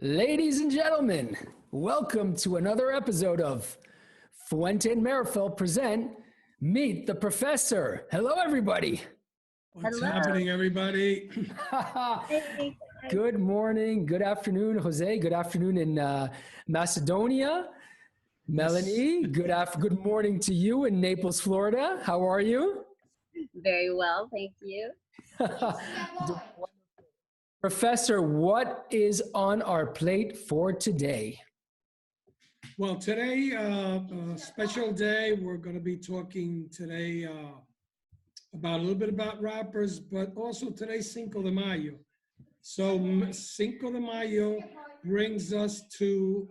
Ladies and gentlemen, welcome to another episode of Fuente and Meerapfel present Meet the Professor. Hello, everybody. What's happening, everybody? Good morning, good afternoon, Jose. Good afternoon in Macedonia. Melanie, good morning to you in Naples, Florida. How are you? Very well, thank you. Professor, what is on our plate for today? Well, today, a special day. We're going to be talking today about a little bit about rappers, but also today's Cinco de Mayo. So Cinco de Mayo brings us to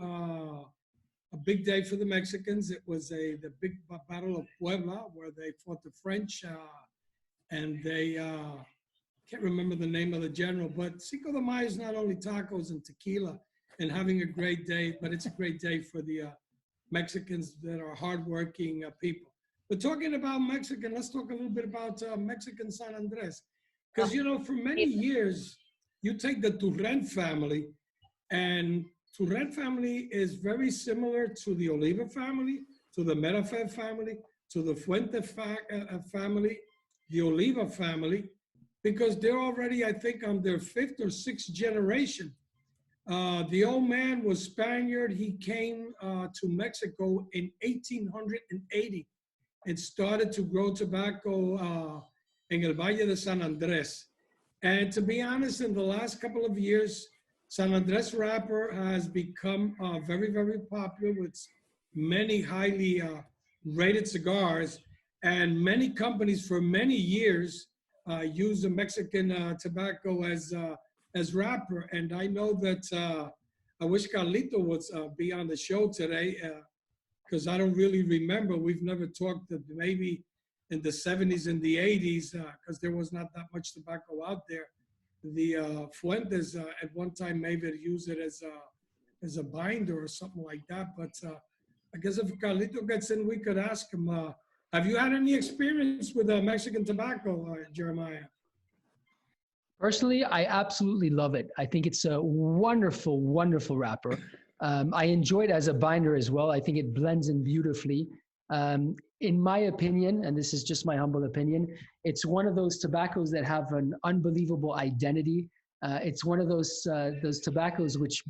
a big day for the Mexicans. It was the big Battle of Puebla, where they fought the French, and they can't remember the name of the general, but Cinco de Mayo is not only tacos and tequila and having a great day, but it's a great day for the Mexicans that are hardworking people. But talking about Mexican, let's talk a little bit about Mexican San Andres. Because, you know, for many years, you take the Turren family, and Turren family is very similar to the Oliva family, to the Meerapfel family, to the Fuente family, the Oliva family, because they're already, I think, on their fifth or sixth generation. The old man was Spaniard. He came to Mexico in 1880 and started to grow tobacco in El Valle de San Andres. And to be honest, in the last couple of years, San Andres wrapper has become very, very popular with many highly rated cigars, and many companies for many years use the Mexican tobacco as wrapper. And I know that I wish Carlito would be on the show today, because I don't really remember. We've never talked maybe in the 70s and the 80s, because there was not that much tobacco out there. The Fuentes at one time maybe used it as a binder or something like that. But I guess if Carlito gets in, we could ask him, have you had any experience with Mexican tobacco, Jeremiah? Personally, I absolutely love it. I think it's a wonderful, wonderful wrapper. I enjoy it as a binder as well. I think it blends in beautifully. In my opinion, and this is just my humble opinion, it's one of those tobaccos that have an unbelievable identity. It's one of those tobaccos which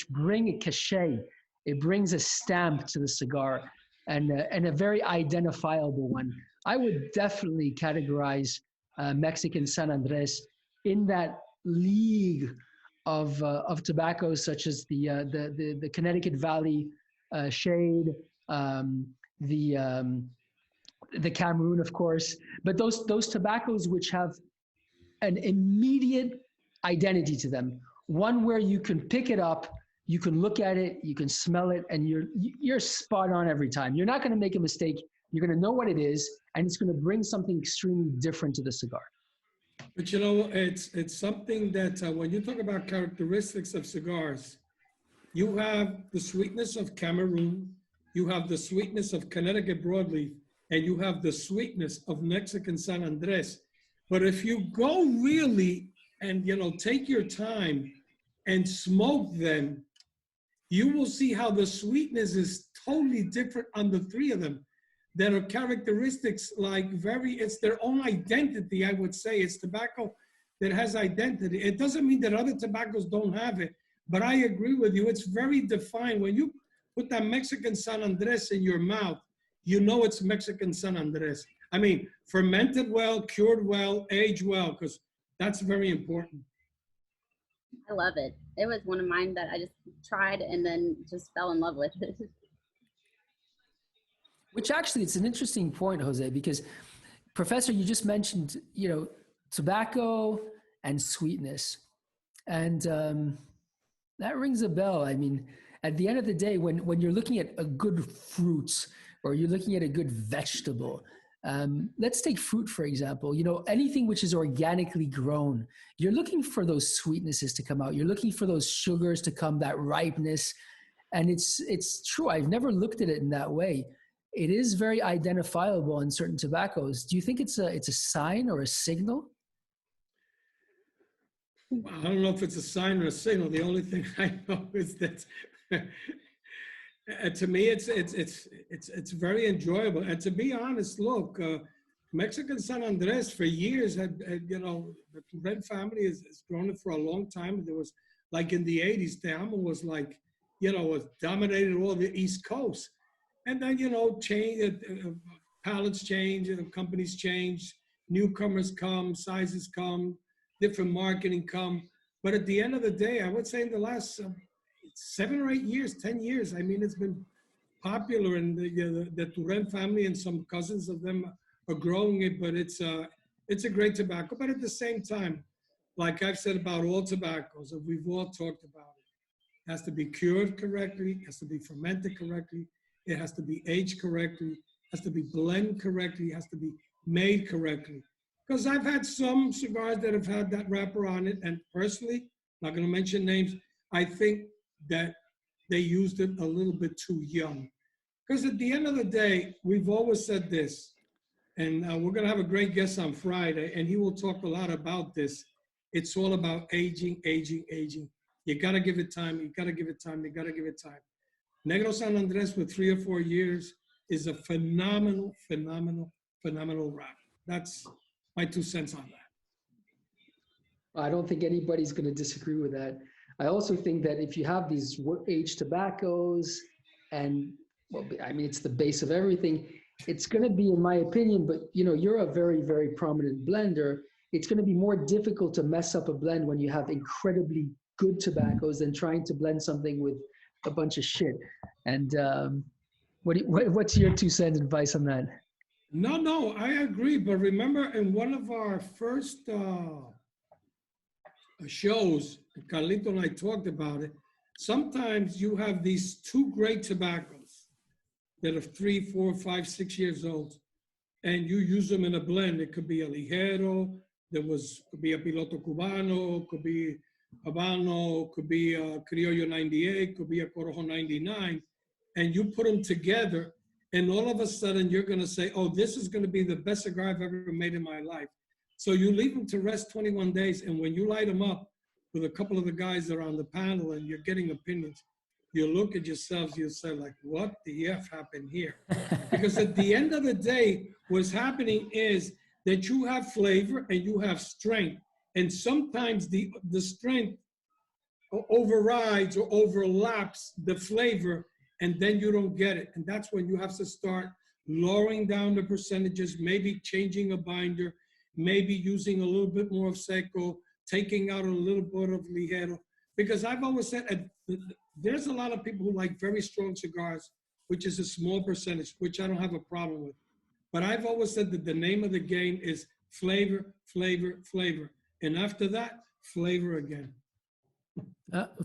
bring a cachet. It brings a stamp to the cigar, and a very identifiable one. I would definitely categorize Mexican San Andres in that league of tobaccos such as the Connecticut Valley Shade, the Cameroon, of course, but those tobaccos which have an immediate identity to them, one where you can pick it up, you can look at it, you can smell it, and you're spot on every time. You're not going to make a mistake. You're going to know what it is, and it's going to bring something extremely different to the cigar. But you know, it's something that when you talk about characteristics of cigars, you have the sweetness of Cameroon, you have the sweetness of Connecticut broadleaf, and you have the sweetness of Mexican San Andres. But if you go really and, you know, take your time and smoke them, you will see how the sweetness is totally different on the three of them. That are characteristics like it's their own identity, I would say. It's tobacco that has identity. It doesn't mean that other tobaccos don't have it, but I agree with you. It's very defined. When you put that Mexican San Andres in your mouth, you know it's Mexican San Andres. I mean, fermented well, cured well, aged well, because that's very important. I love it. It was one of mine that I just tried and then just fell in love with. Which actually, it's an interesting point, Jose, because Professor, you just mentioned, tobacco and sweetness. And that rings a bell. I mean, at the end of the day, when you're looking at a good fruit or you're looking at a good vegetable, let's take fruit, for example. Anything which is organically grown, you're looking for those sweetnesses to come out. You're looking for those sugars to come, that ripeness. And it's true. I've never looked at it in that way. It is very identifiable in certain tobaccos. Do you think it's a sign or a signal? I don't know if it's a sign or a signal. The only thing I know is that to me, it's very enjoyable. And to be honest, look, Mexican San Andres for years had the Red family has grown it for a long time. There was like in the 80s, Teamo was like, was dominated all the East Coast. And then, change, palates change, companies change, newcomers come, sizes come, different marketing come. But at the end of the day, I would say in the last 7 or 8 years, 10 years, I mean, it's been popular, and the Turén family and some cousins of them are growing it, but it's a great tobacco. But at the same time, like I've said about all tobaccos, and we've all talked about it has to be cured correctly, it has to be fermented correctly, it has to be aged correctly, it has to be blended correctly, it has to be made correctly. Because I've had some cigars that have had that wrapper on it, and personally, not going to mention names, I think that they used it a little bit too young. Because at the end of the day, we've always said this, and we're going to have a great guest on Friday, and he will talk a lot about this. It's all about aging, aging, aging. You got to give it time. You got to give it time. You got to give it time. Negro San Andres with 3 or 4 years is a phenomenal, phenomenal, phenomenal wrap. That's my 2 cents on that. I don't think anybody's going to disagree with that. I also think that if you have these aged tobaccos, and well, I mean, it's the base of everything. It's going to be, in my opinion, but you're a very, very prominent blender. It's going to be more difficult to mess up a blend when you have incredibly good tobaccos than trying to blend something with a bunch of shit. And what's your 2 cent advice on that? No, I agree. But remember, in one of our first shows, Carlito and I talked about it, sometimes you have these 2 great tobaccos that are 3, 4, 5, 6 years old, and you use them in a blend. It could be a Ligero, could be a Piloto Cubano, could be Habano, could be a Criollo 98, could be a Corojo 99, and you put them together, and all of a sudden you're going to say, oh, this is going to be the best cigar I've ever made in my life. So you leave them to rest 21 days, and when you light them up with a couple of the guys that are on the panel and you're getting opinions, you look at yourselves, you say, like, what the F happened here? Because at the end of the day, what's happening is that you have flavor and you have strength. And sometimes the strength overrides or overlaps the flavor, and then you don't get it. And that's when you have to start lowering down the percentages, maybe changing a binder, maybe using a little bit more of Seco, taking out a little bit of Ligero. Because I've always said, there's a lot of people who like very strong cigars, which is a small percentage, which I don't have a problem with. But I've always said that the name of the game is flavor, flavor, flavor. And after that, flavor again.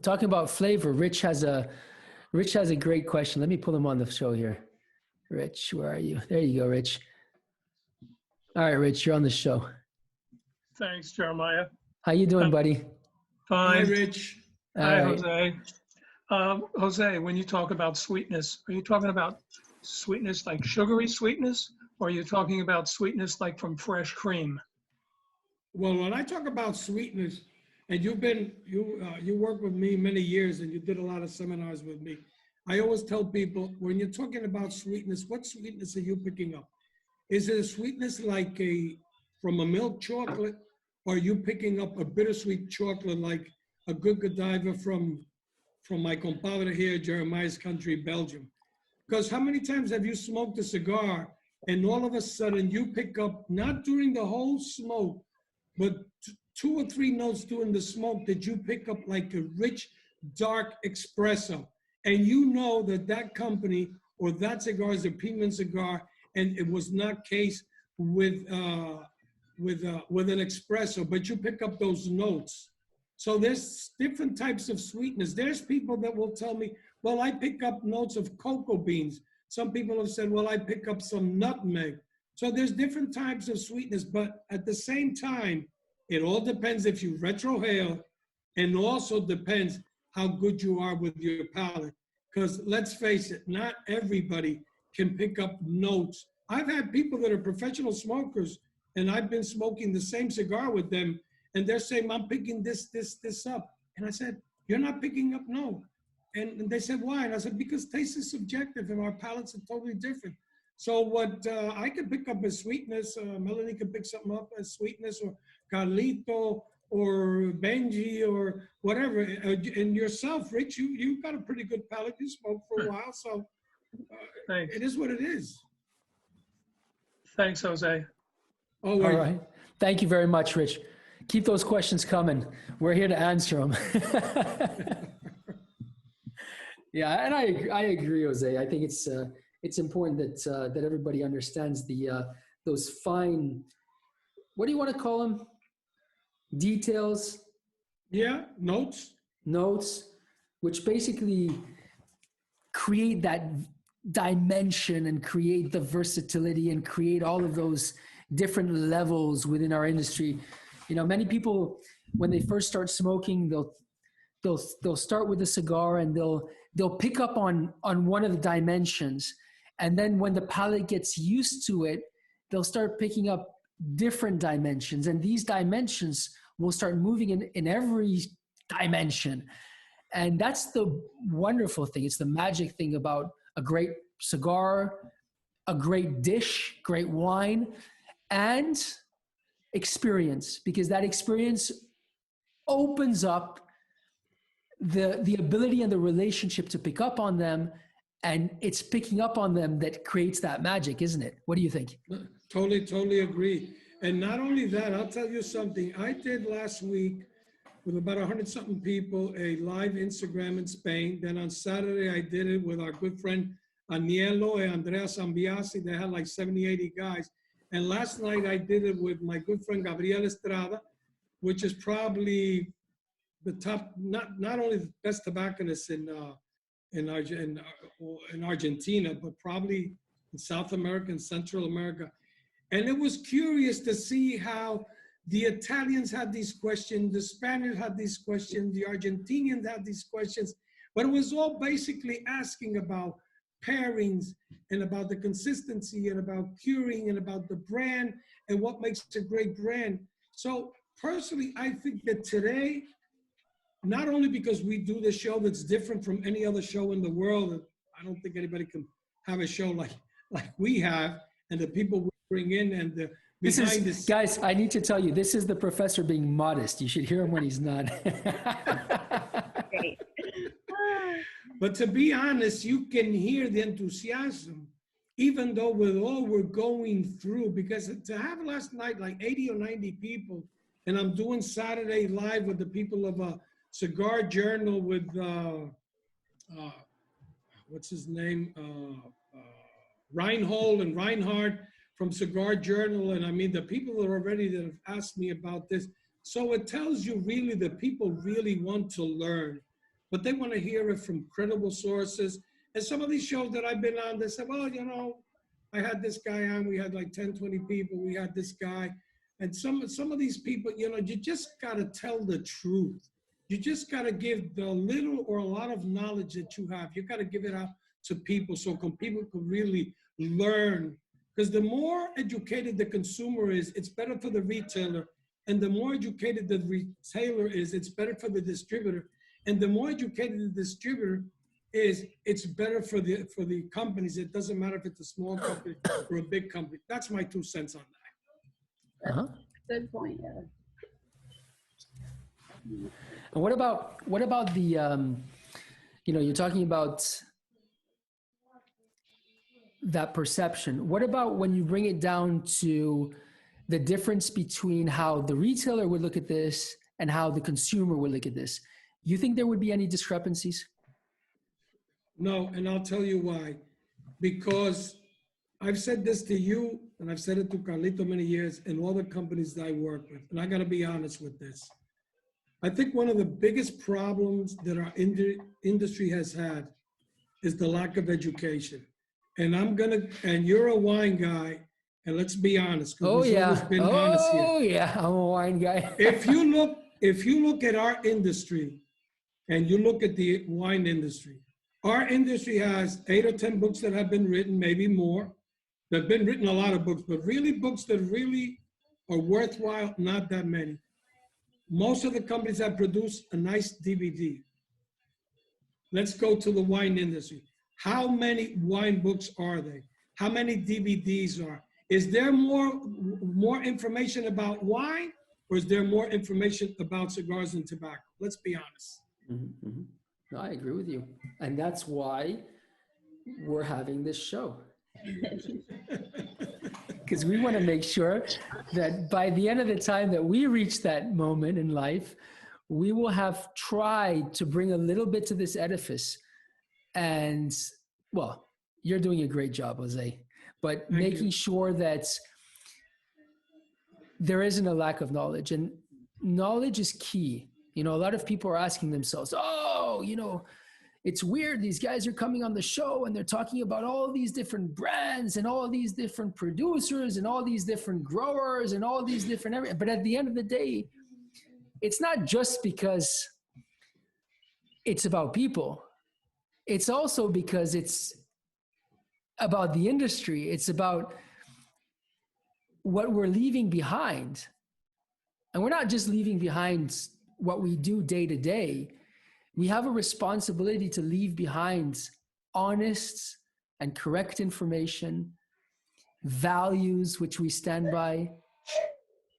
Talking about flavor, Rich has a great question. Let me pull him on the show here. Rich, where are you? There you go, Rich. All right, Rich, you're on the show. Thanks, Jeremiah. How you doing, buddy? Fine. Hi, Rich. Hi, Jose. Jose, when you talk about sweetness, are you talking about sweetness like sugary sweetness, or are you talking about sweetness like from fresh cream? Well, when I talk about sweetness, and you worked with me many years, and you did a lot of seminars with me, I always tell people, when you're talking about sweetness, what sweetness are you picking up? Is it a sweetness like from a milk chocolate, or are you picking up a bittersweet chocolate like a good Godiva from my compadre here, Jeremiah's country, Belgium? Because how many times have you smoked a cigar and all of a sudden you pick up, not during the whole smoke, but two or three notes during the smoke that you pick up like a rich, dark espresso. And you know that that company or that cigar is a premium cigar and it was not cased with an espresso, but you pick up those notes. So there's different types of sweetness. There's people that will tell me, well, I pick up notes of cocoa beans. Some people have said, well, I pick up some nutmeg. So there's different types of sweetness, but at the same time, it all depends if you retrohale, and also depends how good you are with your palate. Because let's face it, not everybody can pick up notes. I've had people that are professional smokers, and I've been smoking the same cigar with them, and they're saying, I'm picking this up. And I said, you're not picking up no. And they said, why? And I said, because taste is subjective and our palates are totally different. So what I can pick up as sweetness, Melanie can pick something up as sweetness, or Carlito, or Benji, or whatever. And yourself, Rich, you got a pretty good palate. You smoked for a while, so Thanks. it is what it is. Thanks, Jose. All right. Thank you very much, Rich. Keep those questions coming. We're here to answer them. Yeah, and I agree, Jose. I think it's important that everybody understands those fine, what do you want to call them? Details. Yeah, notes, which basically create that dimension and create the versatility and create all of those different levels within our industry. You know, many people, when they first start smoking, they'll start with a cigar and they'll pick up on one of the dimensions. And then when the palate gets used to it, they'll start picking up different dimensions. And these dimensions will start moving in every dimension. And that's the wonderful thing. It's the magic thing about a great cigar, a great dish, great wine, and experience, because that experience opens up the ability and the relationship to pick up on them, and it's picking up on them that creates that magic, isn't it? What do you think? Totally agree. And not only that, I'll tell you something. I did last week with about 100-something people, a live Instagram in Spain. Then on Saturday, I did it with our good friend Anielo and Andrea Zambiasi. They had like 70, 80 guys. And last night I did it with my good friend Gabriel Estrada, which is probably the top, not only the best tobacconist in Argentina, but probably in South America and Central America. And it was curious to see how the Italians had these questions, the Spaniards had these questions, the Argentinians had these questions, but it was all basically asking about pairings and about the consistency and about curing and about the brand and what makes a great brand. So personally, I think that today, not only because we do this show that's different from any other show in the world, I don't think anybody can have a show like we have, and the people we bring in and the behind this. Guys, I need to tell you, this is the professor being modest. You should hear him when he's not. Great. But to be honest, you can hear the enthusiasm, even though with all we're going through, because to have last night like 80 or 90 people, and I'm doing Saturday live with the people of a Cigar Journal with, what's his name? Reinhold and Reinhardt from Cigar Journal. And I mean, the people that are already that have asked me about this. So it tells you really that people really want to learn, but they want to hear it from credible sources. And some of these shows that I've been on, they said, well, you know, I had this guy on, we had like 10, 20 people, we had this guy. And some of these people, you know, you just got to tell the truth. You just got to give the little or a lot of knowledge that you have. You got to give it out to people so people can really learn. Because the more educated the consumer is, it's better for the retailer. And the more educated the retailer is, it's better for the distributor. And the more educated the distributor is, it's better for the companies. It doesn't matter if it's a small company or a big company. That's my 2 cents on that. Uh-huh. Good point. Yeah. And what about the, you know, you're talking about that perception. What about when you bring it down to the difference between how the retailer would look at this and how the consumer would look at this? You think there would be any discrepancies? No, and I'll tell you why. Because I've said this to you, and I've said it to Carlito many years, and all the companies that I work with, and I gotta be honest with this. I think one of the biggest problems that our industry has had is the lack of education. And you're a wine guy, and let's be honest. 'Cause Oh we've yeah. always been honest here. Oh yeah. I'm a wine guy. If you look at our industry and you look at the wine industry, our industry has 8 or 10 books that have been written, maybe more. There've been written a lot of books, but really books that really are worthwhile, not that many. Most of the companies have produced a nice DVD. Let's go to the wine industry. How many wine books are there? How many DVDs are? Is there more information about wine, or is there more information about cigars and tobacco? Let's be honest. Mm-hmm, mm-hmm. No, I agree with you. And that's why we're having this show. Because we want to make sure that by the end of the time that we reach that moment in life, we will have tried to bring a little bit to this edifice. And, well, you're doing a great job, Jose, but making sure that there isn't a lack of knowledge. And knowledge is key. You know, a lot of people are asking themselves, oh, you know, it's weird. These guys are coming on the show and they're talking about all these different brands and all these different producers and all these different growers and all these different everything. But at the end of the day, it's not just because it's about people. It's also because it's about the industry. It's about what we're leaving behind. And we're not just leaving behind what we do day to day. We have a responsibility to leave behind honest and correct information, values which we stand by,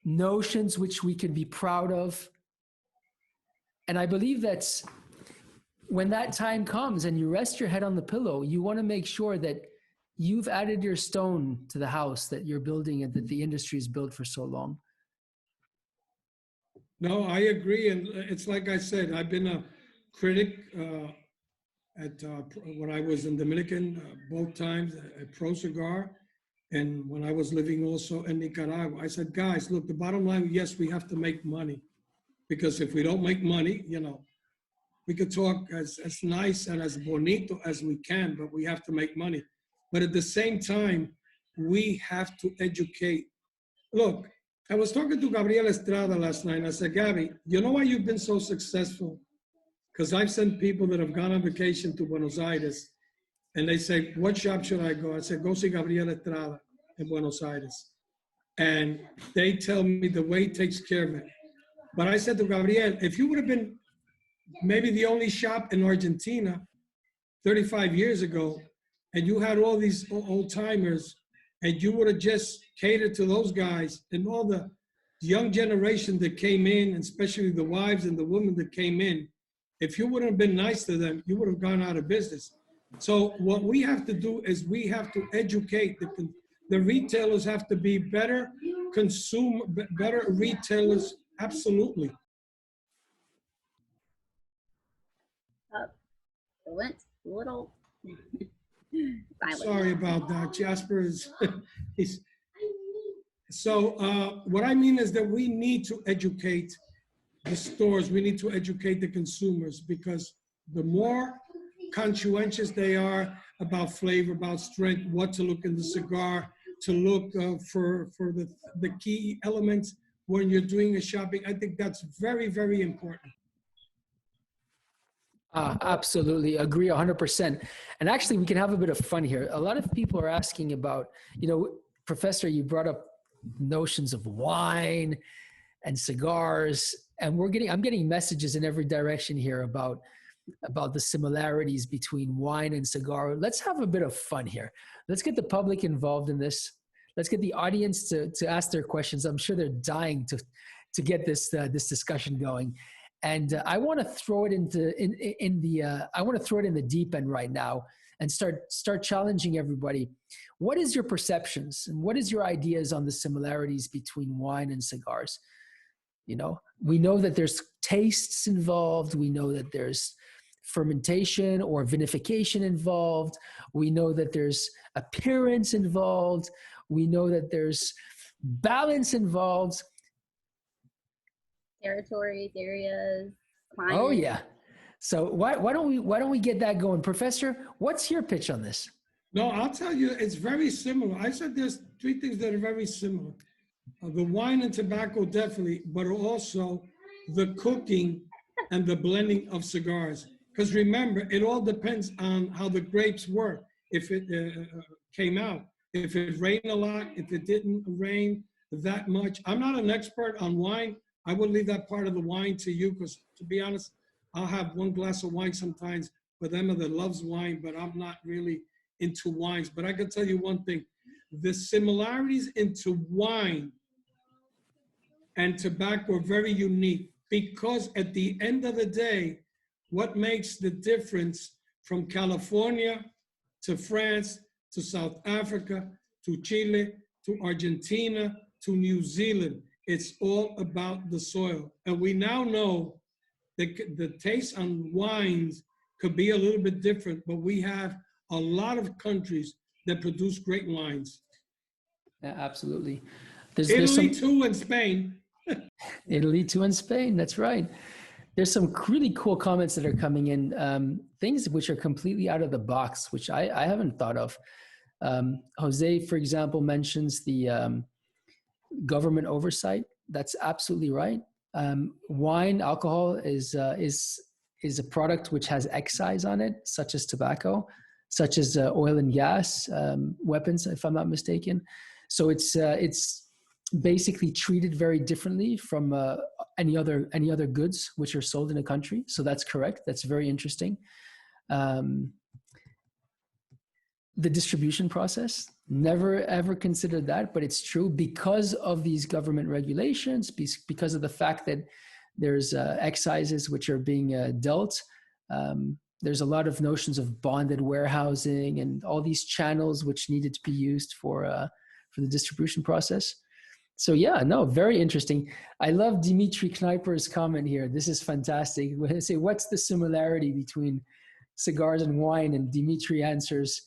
notions which we can be proud of. And I believe that when that time comes and you rest your head on the pillow, you want to make sure that you've added your stone to the house that you're building and that the industry has built for so long. No, I agree. And it's like I said, I've been a critic when I was in Dominican, both times at Pro Cigar. And when I was living also in Nicaragua, I said, guys, look, the bottom line, yes, we have to make money. Because if we don't make money, you know, we could talk as nice and as bonito as we can, but we have to make money. But at the same time, we have to educate. Look, I was talking to Gabriel Estrada last night, and I said, Gabby, you know why you've been so successful? Because I've sent people that have gone on vacation to Buenos Aires, and they say, what shop should I go? I said, go see Gabriel Estrada in Buenos Aires. And they tell me the way he takes care of it. But I said to Gabriel, if you would have been maybe the only shop in Argentina 35 years ago, and you had all these old timers, and you would have just catered to those guys and all the young generation that came in, and especially the wives and the women that came in, if you wouldn't have been nice to them, you would have gone out of business. So what we have to do is we have to educate the retailers have to be better better retailers. Absolutely. It went a little silent. Sorry about that. Jasper is, what I mean is that we need to educate the stores. We need to educate the consumers, because the more conscientious they are about flavor, about strength, what to look in the cigar, to look for the key elements when you're doing a shopping. I think that's very, very important. Absolutely agree 100%. And actually we can have a bit of fun here. A lot of people are asking about, you know, Professor, you brought up notions of wine and cigars, and I'm getting messages in every direction here about the similarities between wine and cigar. Let's have a bit of fun here. Let's get the public involved in this. Let's get the audience to ask their questions. I'm sure they're dying to get this discussion going. And I want to throw it in the deep end right now. and start challenging everybody. What is your perceptions and what is your ideas on the similarities between wine and cigars? You know, we know that there's tastes involved. We know that there's fermentation or vinification involved. We know that there's appearance involved. We know that there's balance involved. Territories, areas, climates. Oh yeah. So why don't we get that going, Professor? What's your pitch on this? No, I'll tell you, it's very similar. I said there's three things that are very similar. The wine and tobacco, definitely, but also the cooking and the blending of cigars. Because remember, it all depends on how the grapes work. If it came out, if it rained a lot, if it didn't rain that much. I'm not an expert on wine. I would leave that part of the wine to you, because to be honest, I'll have one glass of wine sometimes with Emma that loves wine, but I'm not really into wines. But I can tell you one thing, the similarities into wine and tobacco are very unique, because at the end of the day, what makes the difference from California to France to South Africa to Chile to Argentina to New Zealand, it's all about the soil. And we now know that the taste on wines could be a little bit different, but we have a lot of countries that produce great wines. Yeah, absolutely. Italy too, and Spain. Italy too, and Spain. That's right. There's some really cool comments that are coming in, things which are completely out of the box, which I haven't thought of. Jose, for example, mentions the government oversight. That's absolutely right. Wine, alcohol is a product which has excise on it, such as tobacco, such as oil and gas, weapons, if I'm not mistaken. So it's basically treated very differently from any other goods which are sold in a country. So that's correct. That's very interesting. The distribution process, never ever considered that, but it's true because of these government regulations, because of the fact that there's excises which are being dealt. There's a lot of notions of bonded warehousing and all these channels which needed to be used for the distribution process. So yeah, no, very interesting. I love Dimitri Kneiper's comment here. This is fantastic. When I say, what's the similarity between cigars and wine? And Dimitri answers,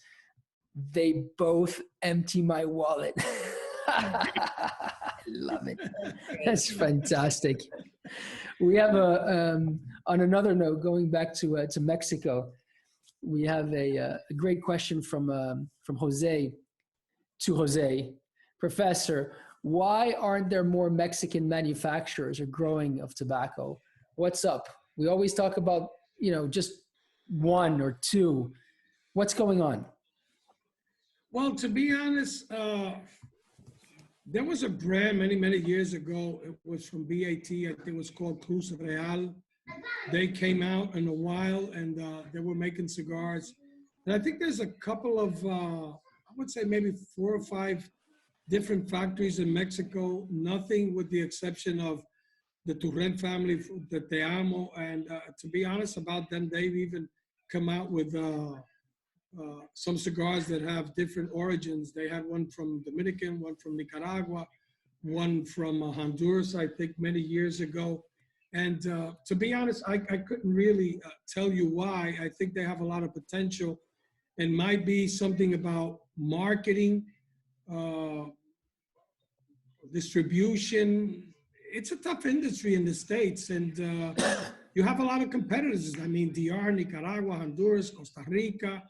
they both empty my wallet. I love it. That's fantastic. We have on another note, going back to Mexico, we have a great question from Jose to Jose. Professor, why aren't there more Mexican manufacturers or growing of tobacco? What's up? We always talk about, just one or two. What's going on? Well, to be honest, there was a brand many years ago. It was from BAT. I think it was called Cruz Real. They came out in a while, and they were making cigars. And I think there's a couple of, I would say maybe 4 or 5 different factories in Mexico. Nothing with the exception of the Turren family, the Te Amo. And to be honest about them, they've even come out with some cigars that have different origins. They had one from Dominican, one from Nicaragua, one from Honduras, I think many years ago. And to be honest, I couldn't really tell you why. I think they have a lot of potential, and might be something about marketing, distribution. It's a tough industry in the States, and you have a lot of competitors. I mean, DR, Nicaragua, Honduras, Costa Rica.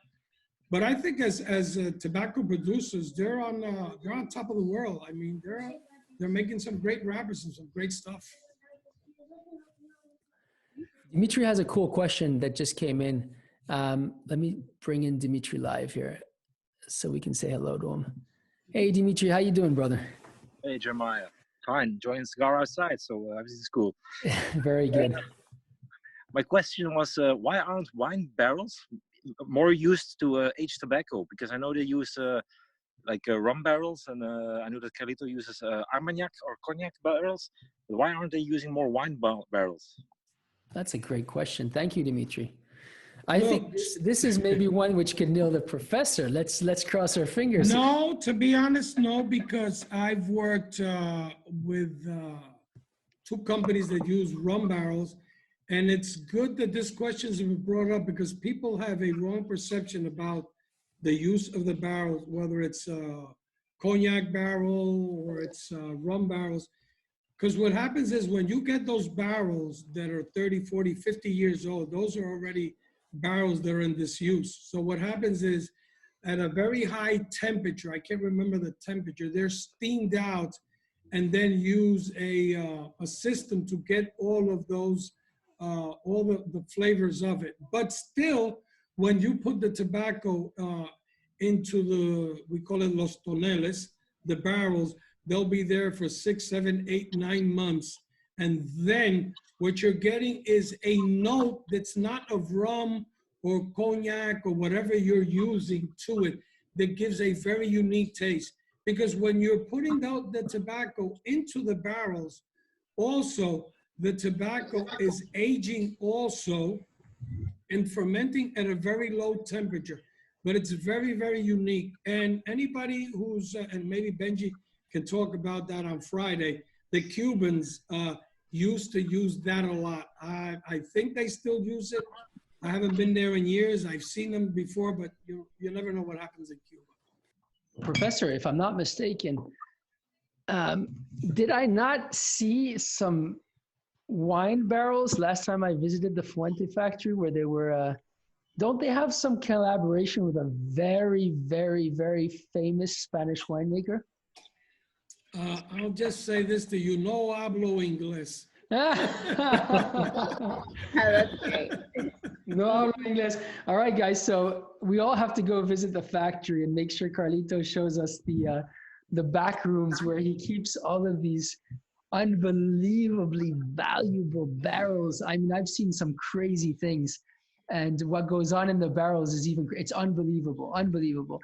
But I think as tobacco producers, they're on top of the world. I mean, they're making some great wrappers and some great stuff. Dimitri has a cool question that just came in. Let me bring in Dimitri live here so we can say hello to him. Hey, Dimitri, how you doing, brother? Hey, Jeremiah. Fine, enjoying cigar outside, so everything's cool. Very good. My question was, why aren't wine barrels more used to age tobacco? Because I know they use rum barrels, and I know that Carlito uses Armagnac or Cognac barrels. But why aren't they using more wine barrels? That's a great question. Thank you, Dimitri. I Look. think this is maybe one which can nail the professor. Let's cross our fingers. No, to be honest, no, because I've worked with two companies that use rum barrels, and it's good that this question's been brought up because people have a wrong perception about the use of the barrels, whether it's a cognac barrel or it's rum barrels. Because what happens is when you get those barrels that are 30, 40, 50 years old, those are already barrels that are in disuse. So what happens is at a very high temperature, I can't remember the temperature, they're steamed out and then use a system to get all of those, all the flavors of it. But still, when you put the tobacco into the, we call it los toneles, the barrels, they'll be there for 6, 7, 8, 9 months. And then what you're getting is a note that's not of rum or cognac or whatever you're using to it that gives a very unique taste. Because when you're putting out the tobacco into the barrels, also the tobacco is aging also and fermenting at a very low temperature. But it's very, very unique. And anybody who's, and maybe Benji can talk about that on Friday, the Cubans used to use that a lot. I think they still use it. I haven't been there in years. I've seen them before, but you never know what happens in Cuba. Professor, if I'm not mistaken, did I not see some wine barrels last time I visited the Fuente factory where they were, don't they have some collaboration with a very, very, very famous Spanish winemaker? I'll just say this to you, no hablo inglés. Oh, that's great. No, English. All right, guys. So we all have to go visit the factory and make sure Carlito shows us the back rooms where he keeps all of these unbelievably valuable barrels. I mean, I've seen some crazy things, and what goes on in the barrels is it's unbelievable, unbelievable.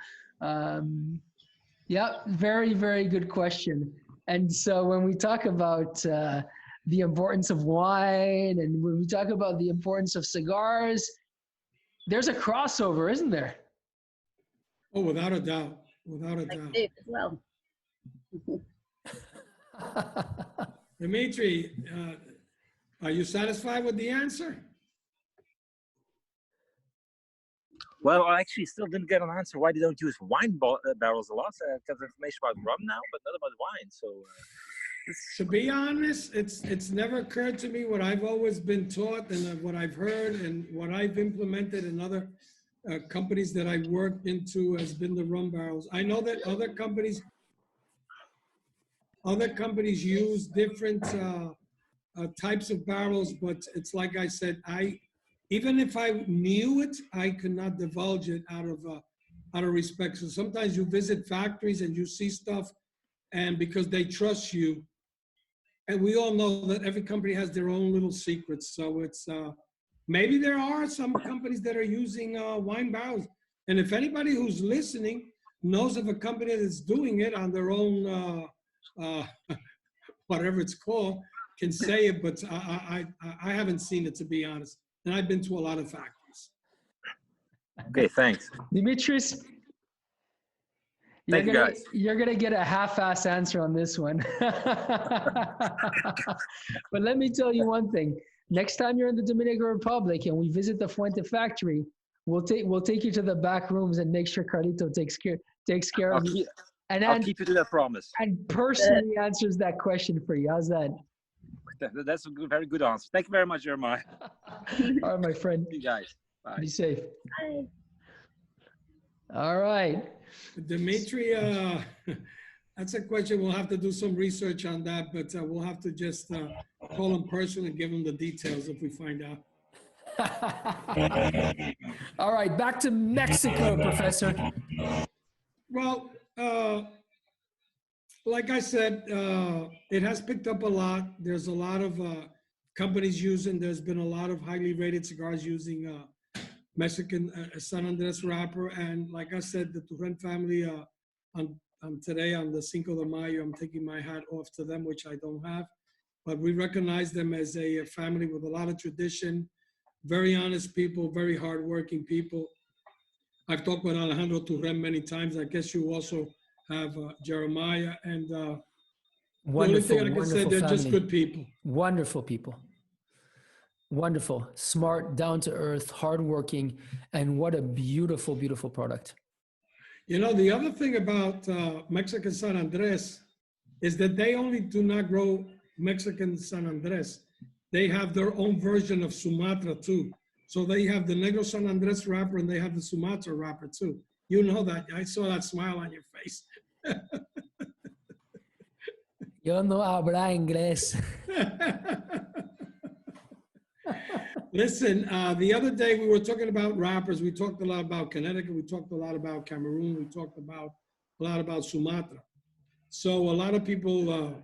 Yeah, very, very good question. And so when we talk about the importance of wine, and when we talk about the importance of cigars, there's a crossover, isn't there? Oh, without a doubt, without a doubt. Dave as well. Dimitri, are you satisfied with the answer? Well, I actually still didn't get an answer why they don't use wine barrels a lot. I got information about rum now, but not about wine. So, to be honest, it's never occurred to me what I've always been taught and what I've heard and what I've implemented in other companies that I've worked into has been the rum barrels. I know that other companies use different types of barrels, but it's like I said, even if I knew it, I could not divulge it out of respect. So sometimes you visit factories and you see stuff, and because they trust you, and we all know that every company has their own little secrets. So it's maybe there are some companies that are using wine barrels, and if anybody who's listening knows of a company that's doing it on their own, whatever it's called, can say it. But I haven't seen it, to be honest. And I've been to a lot of factories. okay, thanks. Dimitris, Thank you, guys. You're gonna get a half-ass answer on this one. But let me tell you one thing. Next time you're in the Dominican Republic and we visit the Fuente factory, we'll take you to the back rooms and make sure Carlito takes care of you. And I'll keep you to that promise. And personally answers that question for you. How's that? That's a very good answer. Thank you very much, Jeremiah. All right, my friend. You guys. Bye. Be safe. Bye. All right. Dimitri, that's a question. We'll have to do some research on that, but we'll have to just call him personally and give him the details if we find out. All right, back to Mexico, Professor. Well, like I said, it has picked up a lot. There's a lot of companies using, there's been a lot of highly rated cigars using Mexican San Andres wrapper. And like I said, the Turren family, on today, on the Cinco de Mayo, I'm taking my hat off to them, which I don't have. But we recognize them as a family with a lot of tradition, very honest people, very hardworking people. I've talked with Alejandro Turren many times. I guess you also have Jeremiah. And the only thing I can say, they're just good people. Wonderful people. Wonderful, smart, down to earth, hardworking, and what a beautiful, beautiful product. You know, the other thing about Mexican San Andres is that they only do not grow Mexican San Andres. They have their own version of Sumatra too. So they have the Negro San Andres wrapper and they have the Sumatra wrapper too. You know that. I saw that smile on your face. Yo no habla inglés. Listen, the other day we were talking about wrappers. We talked a lot about Connecticut. We talked a lot about Cameroon. We talked a lot about Sumatra. So a lot of people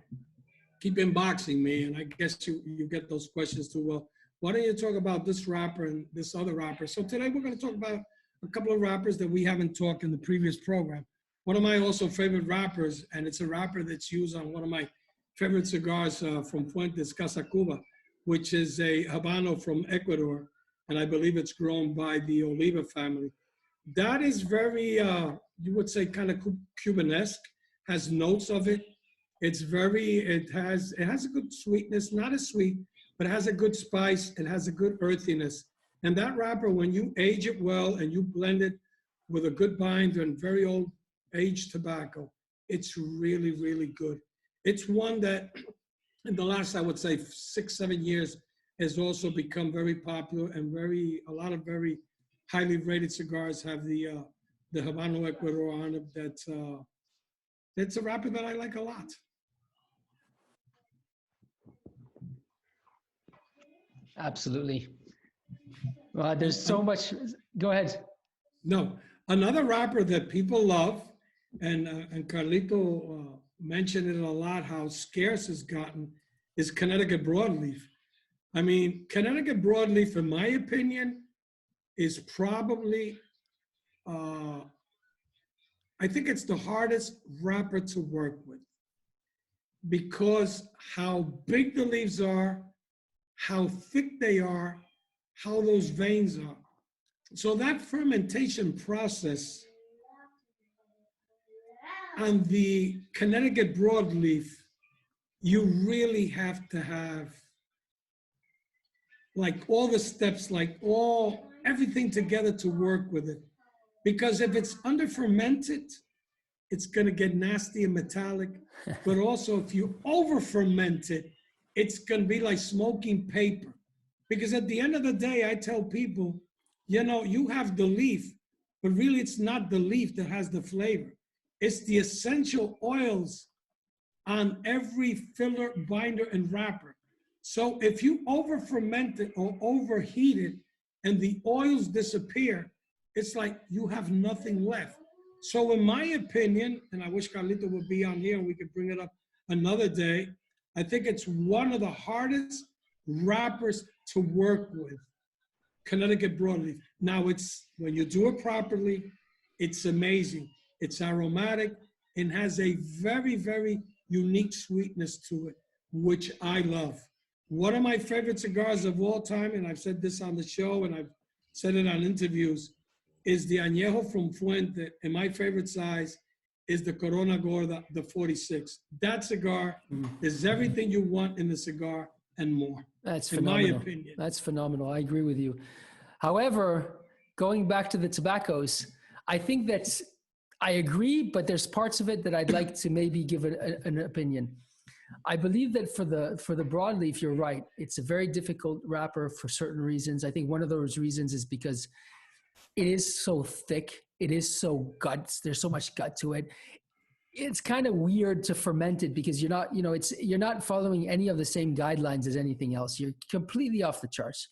keep inboxing me, and I guess you get those questions too. Well, why don't you talk about this wrapper and this other wrapper? So today we're going to talk about a couple of wrappers that we haven't talked in the previous program. One of my also favorite wrappers, and it's a wrapper that's used on one of my favorite cigars from Fuentes, Casa Cuba, which is a Habano from Ecuador, and I believe it's grown by the Oliva family. That is very, you would say, kind of Cubanesque, has notes of it. It's very, it has a good sweetness, not as sweet, but it has a good spice. It has a good earthiness. And that wrapper, when you age it well and you blend it with a good binder and very old aged tobacco, it's really, really good. It's one that in the last, I would say 6-7 years has also become very popular, and a lot of very highly rated cigars have the Habano Ecuador on it. It's a wrapper that I like a lot. Absolutely. Well, there's so much. Go ahead. No, another wrapper that people love, and Carlito mentioned it a lot, how scarce it's gotten, is Connecticut broadleaf. I mean, Connecticut broadleaf, in my opinion, is probably, I think it's the hardest wrapper to work with because how big the leaves are, how thick they are, how those veins are. So that fermentation process on the Connecticut broadleaf, you really have to have like all the steps, like everything together to work with it. Because if it's under fermented, it's gonna get nasty and metallic. But also if you over ferment it, it's gonna be like smoking paper. Because at the end of the day, I tell people, you know, you have the leaf, but really it's not the leaf that has the flavor. It's the essential oils on every filler, binder, and wrapper. So if you over ferment it or overheat it and the oils disappear, it's like you have nothing left. So in my opinion, and I wish Carlito would be on here and we could bring it up another day, I think it's one of the hardest wrappers to work with, Connecticut broadleaf. Now when you do it properly, it's amazing. It's aromatic and has a very, very unique sweetness to it, which I love. One of my favorite cigars of all time, and I've said this on the show and I've said it on interviews, is the Añejo from Fuente, and my favorite size is the Corona Gorda, the 46. That cigar is everything you want in the cigar and more. That's in phenomenal. my opinion. That's phenomenal. I agree with you. However, going back to the tobaccos, I think I agree, but there's parts of it that I'd like to maybe give an opinion. I believe that for the broadleaf, you're right. It's a very difficult wrapper for certain reasons. I think one of those reasons is because it is so thick. It is so there's so much gut to it. It's kind of weird to ferment it because you're not following any of the same guidelines as anything else. You're completely off the charts.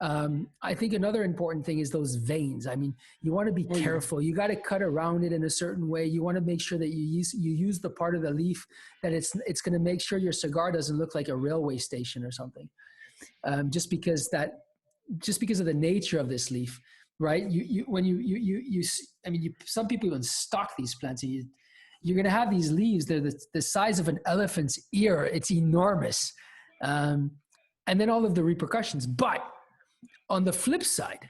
I think another important thing is those veins. I mean, you want to be careful. You got to cut around it in a certain way. You want to make sure that you use the part of the leaf that it's going to make sure your cigar doesn't look like a railway station or something. Just because of the nature of this leaf, right? Some people even stock these plants. And you're going to have these leaves. They're the size of an elephant's ear. It's enormous. And then all of the repercussions. But on the flip side,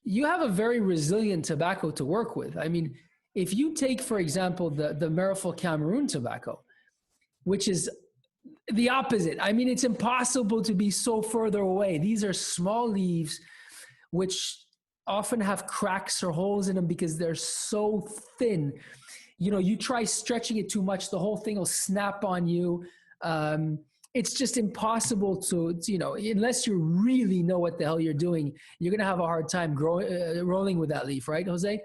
you have a very resilient tobacco to work with. I mean, if you take, for example, the Meerapfel Cameroon tobacco, which is the opposite. I mean, it's impossible to be so further away. These are small leaves, which often have cracks or holes in them because they're so thin. You know, you try stretching it too much, the whole thing will snap on you. It's just impossible to, you know, unless you really know what the hell you're doing, you're going to have a hard time rolling with that leaf, right, Jose?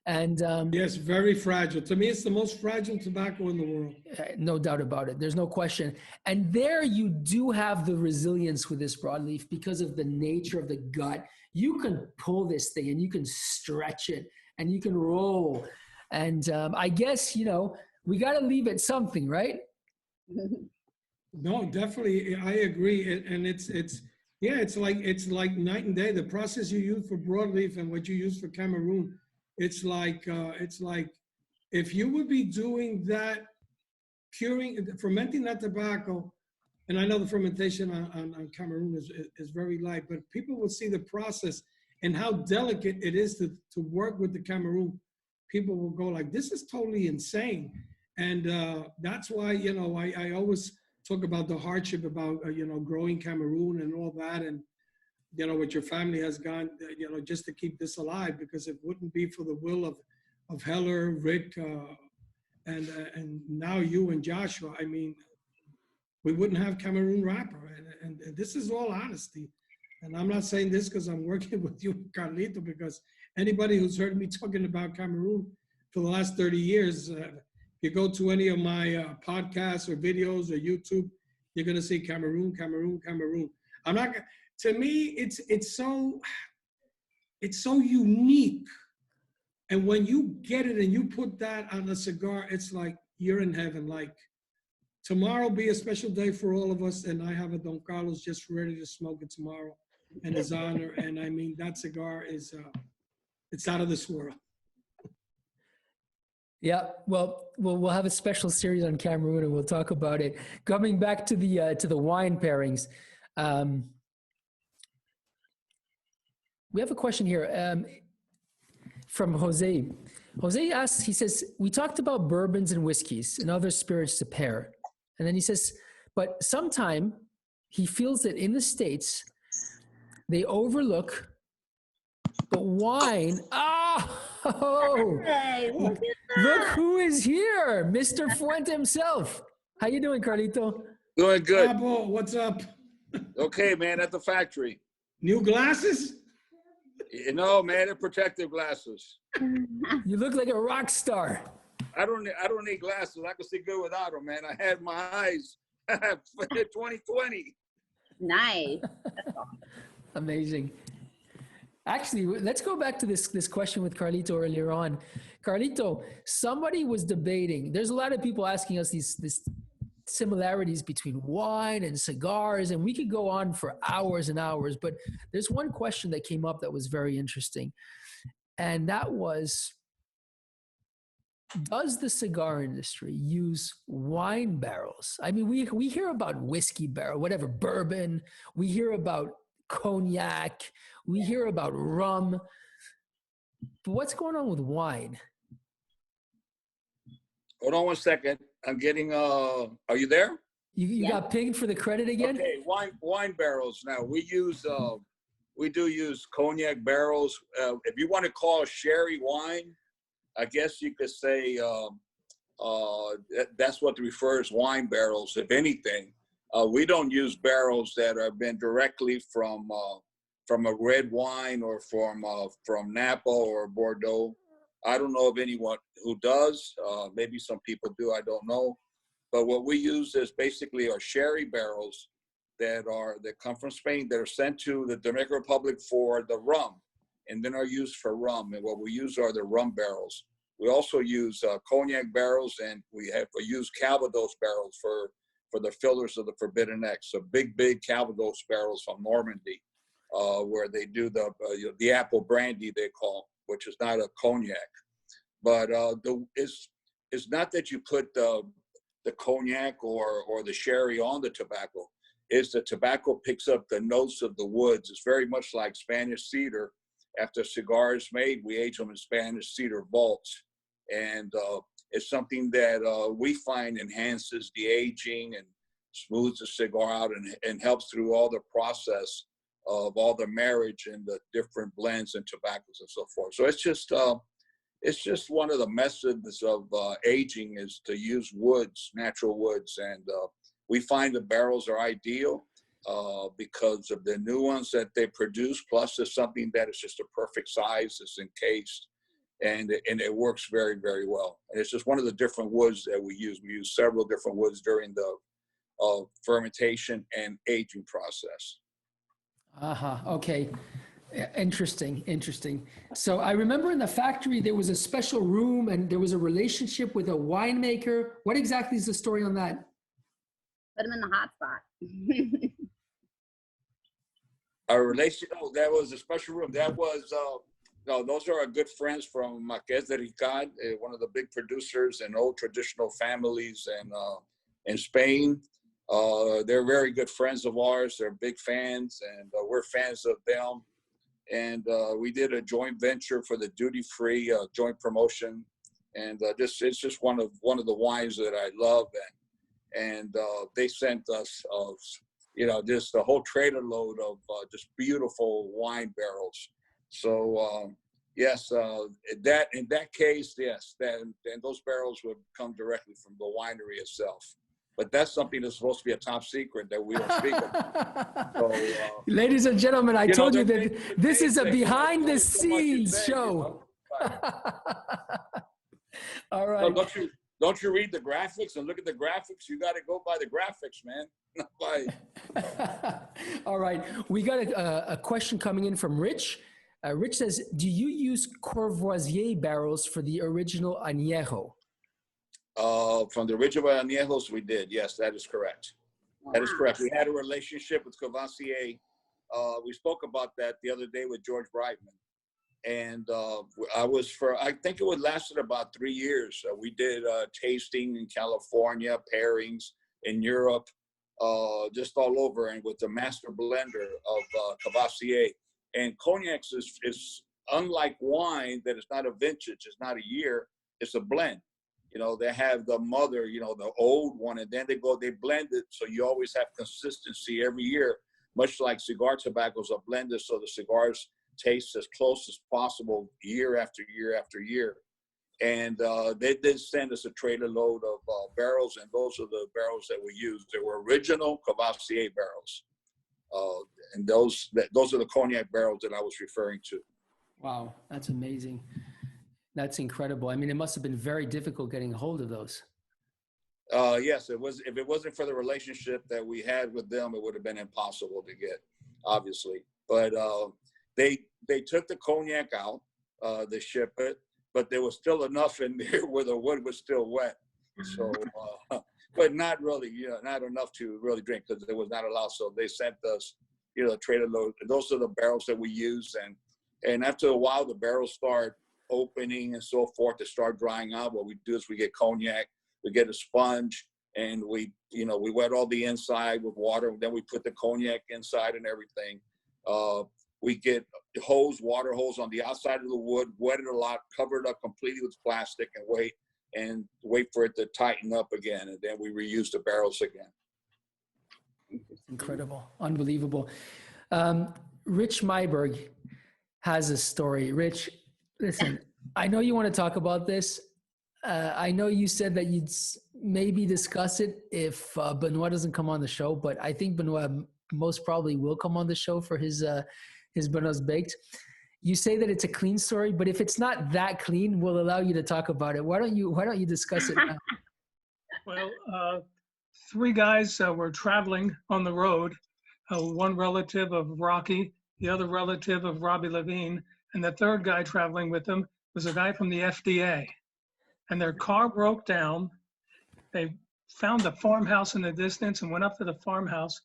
And yes, very fragile. To me, it's the most fragile tobacco in the world. No doubt about it. There's no question. And there you do have the resilience with this broadleaf because of the nature of the gut. You can pull this thing and you can stretch it and you can roll. And I guess, you know, we got to leave it something, right? No, definitely, I agree. And it's like night and day. The process you use for broadleaf and what you use for Cameroon, it's like if you would be doing that, fermenting that tobacco, and I know the fermentation on Cameroon is very light, but people will see the process and how delicate it is to work with the Cameroon. People will go like, this is totally insane. And that's why, you know, I always talk about the hardship about, you know, growing Cameroon and all that. And, you know, what your family has gone, you know, just to keep this alive, because it wouldn't be for the will of Heller, Rick, and now you and Joshua. I mean, we wouldn't have Cameroon wrapper. And this is all honesty. And I'm not saying this because I'm working with you, Carlito, because anybody who's heard me talking about Cameroon for the last 30 years, if you go to any of my podcasts or videos or YouTube, you're going to see Cameroon, Cameroon, Cameroon. I'm not. To me, it's so unique. And when you get it and you put that on a cigar, it's like you're in heaven. Like tomorrow be a special day for all of us, and I have a Don Carlos just ready to smoke it tomorrow in his honor. And I mean, that cigar is it's out of this world. Yeah, well, we'll have a special series on Cameroon, and we'll talk about it. Coming back to the wine pairings, we have a question here from Jose. Jose asks, he says, we talked about bourbons and whiskeys and other spirits to pair. And then he says, but sometime he feels that in the States, they overlook the wine. Oh, Hey, look who is here, Mr. Fuente himself. How you doing, Carlito? Doing good. Papo, what's up? Okay, man, at the factory. New glasses? You know, man, they're protective glasses. You look like a rock star. I don't need glasses. I can see good without them, man. I had my eyes 2020. Nice. Amazing. Actually, let's go back to this question with Carlito earlier on. Carlito, somebody was debating. There's a lot of people asking us these similarities between wine and cigars, and we could go on for hours and hours, but there's one question that came up that was very interesting, and that was, does the cigar industry use wine barrels? I mean, we hear about whiskey barrel, whatever, bourbon, we hear about cognac, we hear about rum, but what's going on with wine? Hold on one second. I'm getting, are you there? You got pinged for the credit again? Okay, wine barrels. Now we do use cognac barrels. If you want to call sherry wine, I guess you could say that's what refers wine barrels, if anything. We don't use barrels that have been directly from a red wine or from Napa or Bordeaux. I don't know of anyone who does. Maybe some people do. I don't know. But what we use is basically our sherry barrels that come from Spain. That are sent to the Dominican Republic for the rum, and then are used for rum. And what we use are the rum barrels. We also use cognac barrels, and we use Calvados barrels for the fillers of the Forbidden X. So big Calvados barrels from Normandy, where they do the apple brandy they call, which is not a cognac. But it's not that you put the cognac or the sherry on the tobacco. is the tobacco picks up the notes of the woods. It's very much like Spanish cedar. After cigar is made, we age them in Spanish cedar vaults. And it's something that we find enhances the aging and smooths the cigar out and helps through all the process of all the marriage and the different blends and tobaccos and so forth. So it's just one of the methods of aging is to use woods, natural woods. And we find the barrels are ideal because of the nuance that they produce. Plus it's something that is just a perfect size. It's encased and it works very, very well. And it's just one of the different woods that we use. We use several different woods during the fermentation and aging process. Okay. Interesting. So I remember in the factory, there was a special room and there was a relationship with a winemaker. What exactly is the story on that? Put him in the hot spot. Our relation, oh, that was a special room. That was, no, those are our good friends from Marqués de Ricard, one of the big producers and old traditional families in Spain. They're very good friends of ours. They're big fans, and we're fans of them. And we did a joint venture for the duty-free joint promotion, and it's just one of the wines that I love. And they sent us, just a whole trailer load of just beautiful wine barrels. So yes, in that case, yes, then those barrels would come directly from the winery itself. But that's something that's supposed to be a top secret that we don't speak of. So, ladies and gentlemen, I told you that this is a behind the scenes show. All right. No, don't you read the graphics and look at the graphics? You got to go by the graphics, man. Not by. All right. We got a question coming in from Rich. Rich says, do you use Courvoisier barrels for the original Añejo? From the original Añejos, we did. Yes, that is correct. That is correct. We had a relationship with Courvoisier. We spoke about that the other day with George Brightman. And I think it would lasted about 3 years. We did tasting in California, pairings in Europe, just all over, and with the master blender of Courvoisier. And cognac is unlike wine, that it's not a vintage, it's not a year, it's a blend. They have the mother, the old one, and then they blend it. So you always have consistency every year, much like cigar tobaccos are blended. So the cigars taste as close as possible year after year after year. And they did send us a trailer load of barrels, and those are the barrels that we used. They were original Courvoisier barrels. And those are the cognac barrels that I was referring to. Wow, that's amazing. That's incredible. I mean, it must have been very difficult getting a hold of those. Yes, it was. If it wasn't for the relationship that we had with them, it would have been impossible to get, obviously. But they took the cognac out, they ship it, but there was still enough in there where the wood was still wet. So, but not really, not enough to really drink because it was not allowed. So they sent us, a trailer load. Those are the barrels that we use, and after a while, the barrels start opening and so forth to start drying out. What we do is we get cognac, we get a sponge, and we wet all the inside with water. Then we put the cognac inside and everything. We get water hose on the outside of the wood, wet it a lot, cover it up completely with plastic, and wait for it to tighten up again. And then we reuse the barrels again. Incredible, unbelievable. Rich Myberg has a story. Rich, listen, I know you want to talk about this. I know you said that you'd maybe discuss it if Benoit doesn't come on the show, but I think Benoit most probably will come on the show for his Benoit's Baked. You say that it's a clean story, but if it's not that clean, we'll allow you to talk about it. Why don't you discuss it now? Well, 3 guys were traveling on the road. One relative of Rocky, the other relative of Robbie Levine, and the third guy traveling with them was a guy from the FDA. And their car broke down. They found a farmhouse in the distance and went up to the farmhouse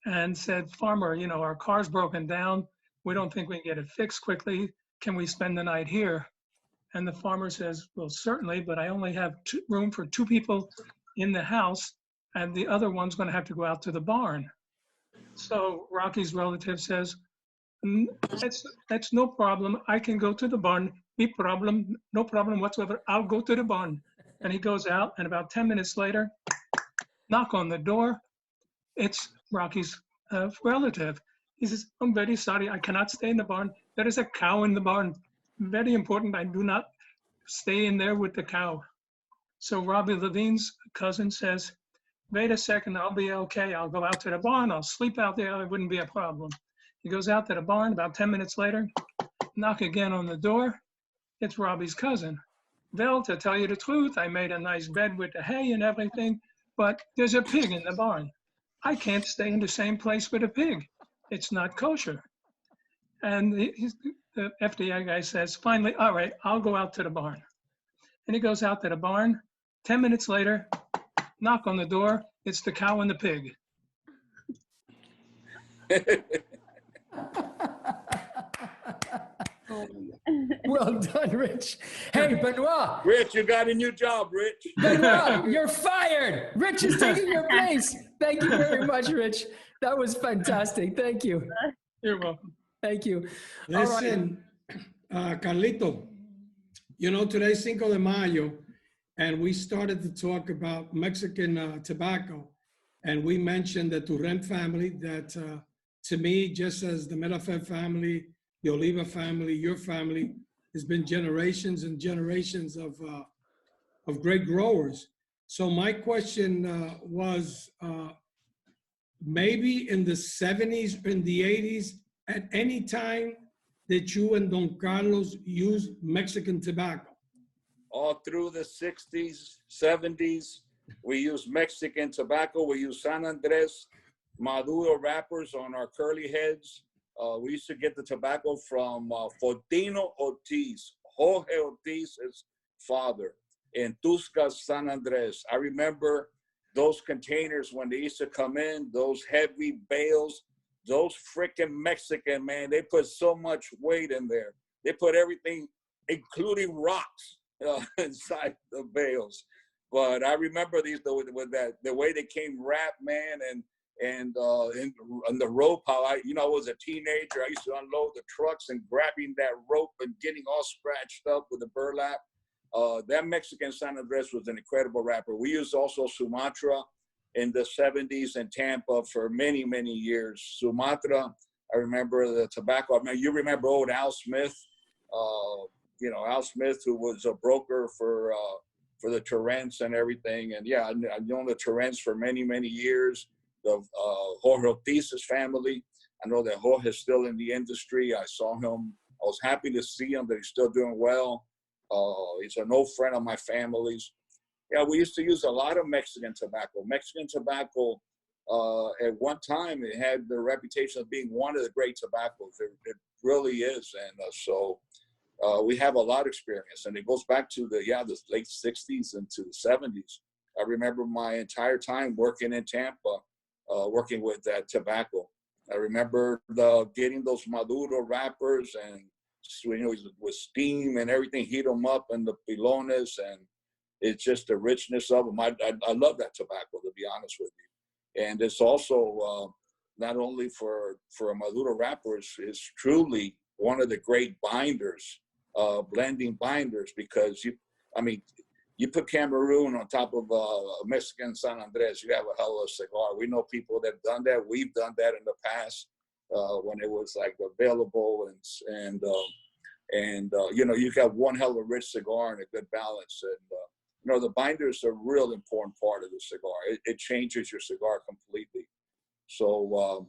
and said, "Farmer, our car's broken down. We don't think we can get it fixed quickly. Can we spend the night here?" And the farmer says, "Well, certainly, but I only have room for 2 people in the house, and the other one's going to have to go out to the barn." So Rocky's relative says, that's no problem. I can go to the barn. No problem whatsoever. I'll go to the barn. And he goes out, and about 10 minutes later, knock on the door. It's Rocky's relative. He says, I'm very sorry. I cannot stay in the barn. There is a cow in the barn. Very important. I do not stay in there with the cow. So Robbie Levine's cousin says, wait a second, I'll be okay. I'll go out to the barn. I'll sleep out there. It wouldn't be a problem. He goes out to the barn. About 10 minutes later, knock again on the door. It's Robbie's cousin. Well, to tell you the truth, I made a nice bed with the hay and everything, but there's a pig in the barn. I can't stay in the same place with a pig. It's not kosher. And the FDA guy says, finally, all right, I'll go out to the barn. And he goes out to the barn. 10 minutes later, knock on the door. It's the cow and the pig. Well done, Rich. Hey, Benoit. Rich, you got a new job, Rich. Benoit, you're fired. Rich is taking your place. Thank you very much, Rich. That was fantastic. Thank you. You're welcome. Thank you. Listen, Carlito, you know, today's Cinco de Mayo, and we started to talk about Mexican tobacco. And we mentioned the Turren family that, to me, just as the Meerapfel family, the Oliva family, your family, has been generations and generations of great growers. So my question was, maybe in the 70s, in the 80s, at any time that you and Don Carlos use Mexican tobacco? All through the 60s, 70s, we use Mexican tobacco. We use San Andres Maduro wrappers on our curly heads. We used to get the tobacco from Fortino Ortiz, Jorge Ortiz's father, in Tuscas, San Andres. I remember those containers when they used to come in, those heavy bales, those freaking Mexican, man, they put so much weight in there. They put everything, including rocks, inside the bales. But I remember these with that, the way they came wrapped, man, and the rope, how I was a teenager, I used to unload the trucks and grabbing that rope and getting all scratched up with the burlap. That Mexican San Andres was an incredible wrapper. We used also Sumatra in the 70s in Tampa for many, many years. Sumatra, I remember the tobacco. I mean, you remember old Al Smith, Al Smith, who was a broker for the Turrens and everything. And yeah, I've known the Turrens for many, many years. The Jorge Ortiz's family. I know that Jorge is still in the industry. I saw him. I was happy to see him, that he's still doing well. He's an old friend of my family's. Yeah, we used to use a lot of Mexican tobacco. Mexican tobacco, at one time, it had the reputation of being one of the great tobaccos. It really is. And so we have a lot of experience. And it goes back to the late 60s into the 70s. I remember my entire time working in Tampa, working with that tobacco. I remember getting those Maduro wrappers and, with steam and everything, heat them up and the pilones, and it's just the richness of them. I love that tobacco, to be honest with you. And it's also not only for a Maduro wrapper, it's truly one of the great binders, blending binders, because you put Cameroon on top of Mexican San Andres, you have a hell of a cigar. We know people that have done that. We've done that in the past when it was like available, and you got one hell of a rich cigar and a good balance. And the binders are a real important part of the cigar. It changes your cigar completely. So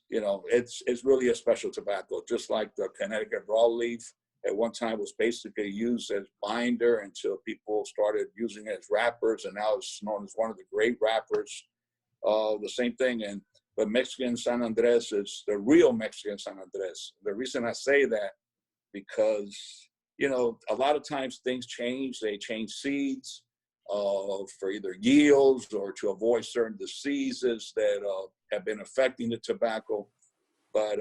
it's really a special tobacco, just like the Connecticut broadleaf. At one time was basically used as binder until people started using it as wrappers, and now it's known as one of the great wrappers. The same thing, but Mexican San Andres is the real Mexican San Andres. The reason I say that, because, a lot of times things change. They change seeds for either yields or to avoid certain diseases that have been affecting the tobacco. But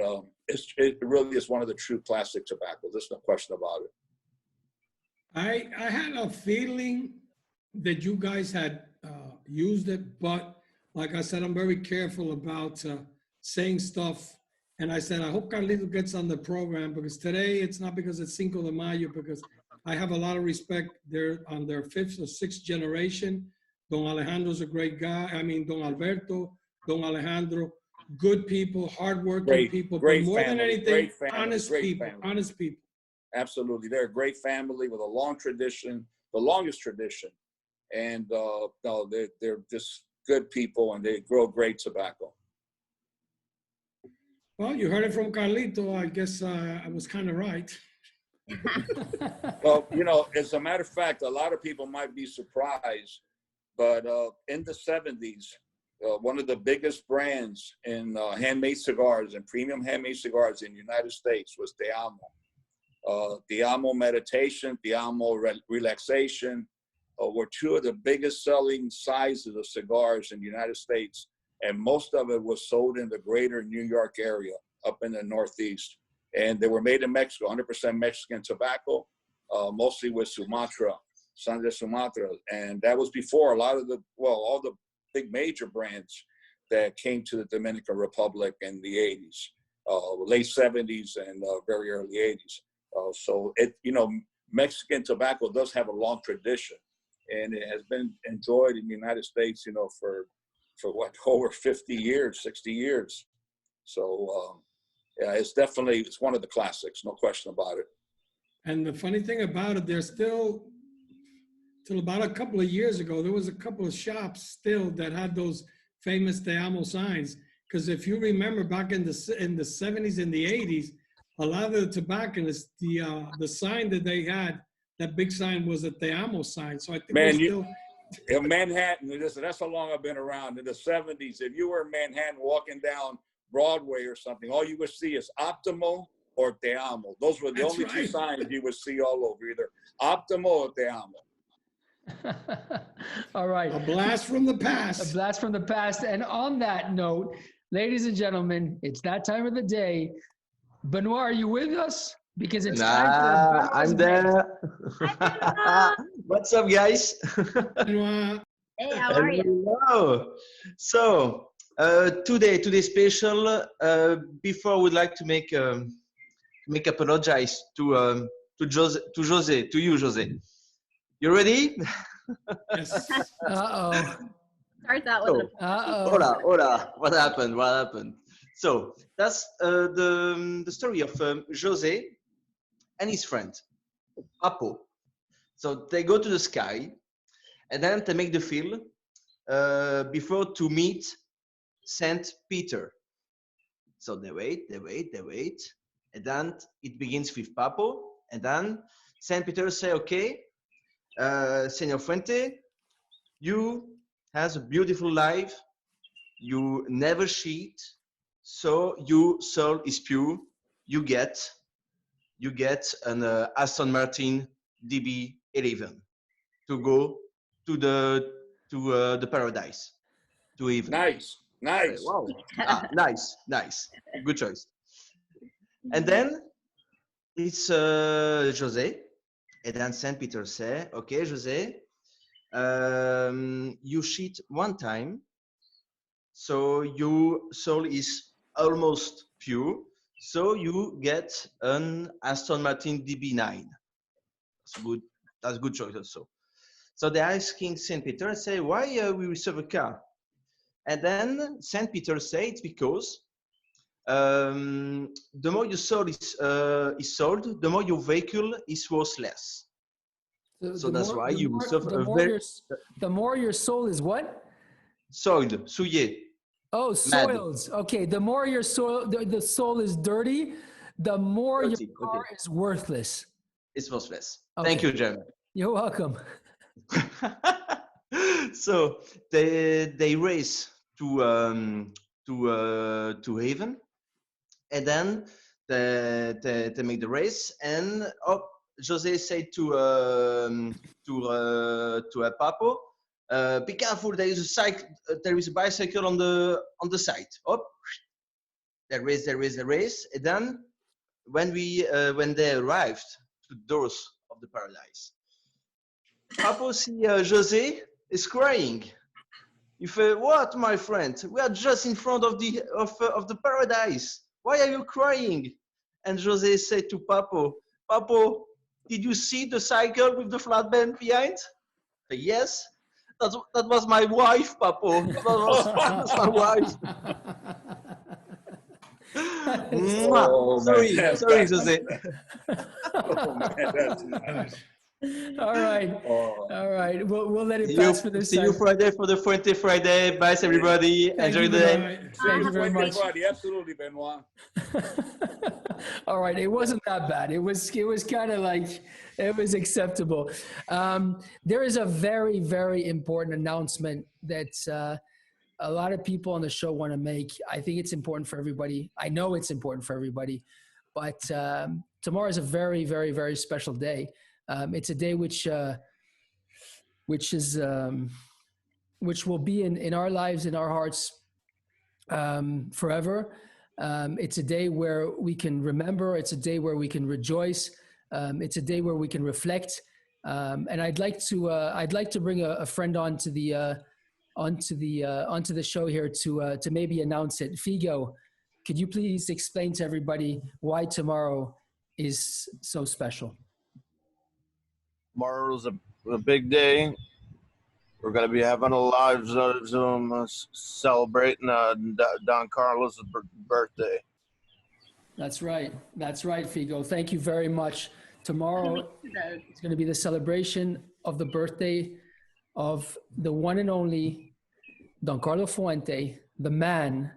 it really is one of the true classic tobaccos. There's no question about it. I had a feeling that you guys had used it, but like I said, I'm very careful about saying stuff. And I said, I hope Carlito gets on the program, because today it's not because it's Cinco de Mayo, because I have a lot of respect. They're on their 5th or 6th generation. Don Alejandro's a great guy. I mean, Don Alberto, Don Alejandro, good people, hardworking people, but great more than family, anything, great family, honest great people, family. honest people. Absolutely. They're a great family with a long tradition, the longest tradition. And no, they're just good people, and they grow great tobacco. Well, you heard it from Carlito. I guess I was kind of right. Well, you know, as a matter of fact, a lot of people might be surprised, but in the 70s, one of the biggest brands in handmade cigars and premium handmade cigars in the United States was Te Amo. Te Amo Meditation, Te Amo Relaxation were two of the biggest selling sizes of cigars in the United States. And most of it was sold in the greater New York area, up in the Northeast. And they were made in Mexico, 100% Mexican tobacco, mostly with Sumatra, San de Sumatra. And that was before a lot of all the big major brands that came to the Dominican Republic in the 80s, late 70s and very early 80s. So Mexican tobacco does have a long tradition, and it has been enjoyed in the United States, for what, over 50 years, 60 years. So yeah, it's one of the classics, no question about it. And the funny thing about it, there's still, till about a couple of years ago, there was a couple of shops still that had those famous Te Amo signs. Because if you remember back in the 70s and the 80s, a lot of the tobacconists, the sign that they had, that big sign, was a Te Amo sign. So I think in Manhattan, listen, that's how long I've been around. In the 70s, if you were in Manhattan walking down Broadway or something, all you would see is Optimo or Te Amo. Those were the only two signs you would see all over, either Optimo or Te Amo. All right. A blast from the past. A blast from the past. And on that note, ladies and gentlemen, it's that time of the day. Benoit, are you with us? Because it's time for Benoit's I'm there. What's up, guys? Hey, how are you? Hello. So today special. Before, I would like to make apologize to you, Jose. You ready? Yes. Uh-oh. Starts out with Hola. What happened? So that's the story of Jose and his friend, Papo. So they go to the sky, and then they make the field before to meet Saint Peter. So they wait, and then it begins with Papo, and then Saint Peter say, okay, Senor Fuente, you has a beautiful life, you never cheat, so your soul is pure, you get an Aston Martin DB11 to go to the paradise, to heaven. Nice. Wow. Nice. Good choice. And then it's Jose. And then Saint Peter say, okay, Jose, you cheat one time, so your soul is almost pure. So you get an Aston Martin DB9. That's good choice also. So they're asking Saint Peter and say, why we reserve a car? And then Saint Peter say it's because the more your soul is sold, the more your vehicle is worth less. So that's why you reserve the more your soul is what? Soiled, souillé. Oh, soils. Okay, the more your soul, the soul is dirty, the more Dirty, your car is worthless. It's worthless. Okay. Thank you, Jeremy. You're welcome. So they race to heaven, and then they make the race, and Jose said to Papo, be careful, there is a bicycle on the side. They race, and then when they arrived to the doors of the paradise, Papo see Jose is crying. You say, what, my friend? We are just in front of the paradise. Why are you crying? And Jose said to Papo, Papo, did you see the cycle with the flatbed behind? I say, yes. That was my wife, Papo. That was my wife. Oh, Sorry, man. sorry, Jose. Oh, man, that's nice. All right. Oh. All right. We'll let it pass for this See you time. Friday for the Fuente Friday. Bye, everybody. Thank Enjoy you, the Benoit. day. Thank you very much. Absolutely, Benoit. All right, it wasn't that bad. It was kind of like, it was acceptable. There is a very, very important announcement that a lot of people on the show want to make. I think it's important for everybody. I know it's important for everybody, but tomorrow is a very, very, very special day. It's a day which will be in our lives, in our hearts, forever. It's a day where we can remember. It's a day where we can rejoice. It's a day where we can reflect. And I'd like to bring a friend onto the show here to maybe announce it. Figo, could you please explain to everybody why tomorrow is so special? Tomorrow's a big day. We're going to be having a live Zoom celebrating Don Carlos' birthday. That's right. That's right, Figo. Thank you very much. Tomorrow is going to be the celebration of the birthday of the one and only Don Carlos Fuente, the man,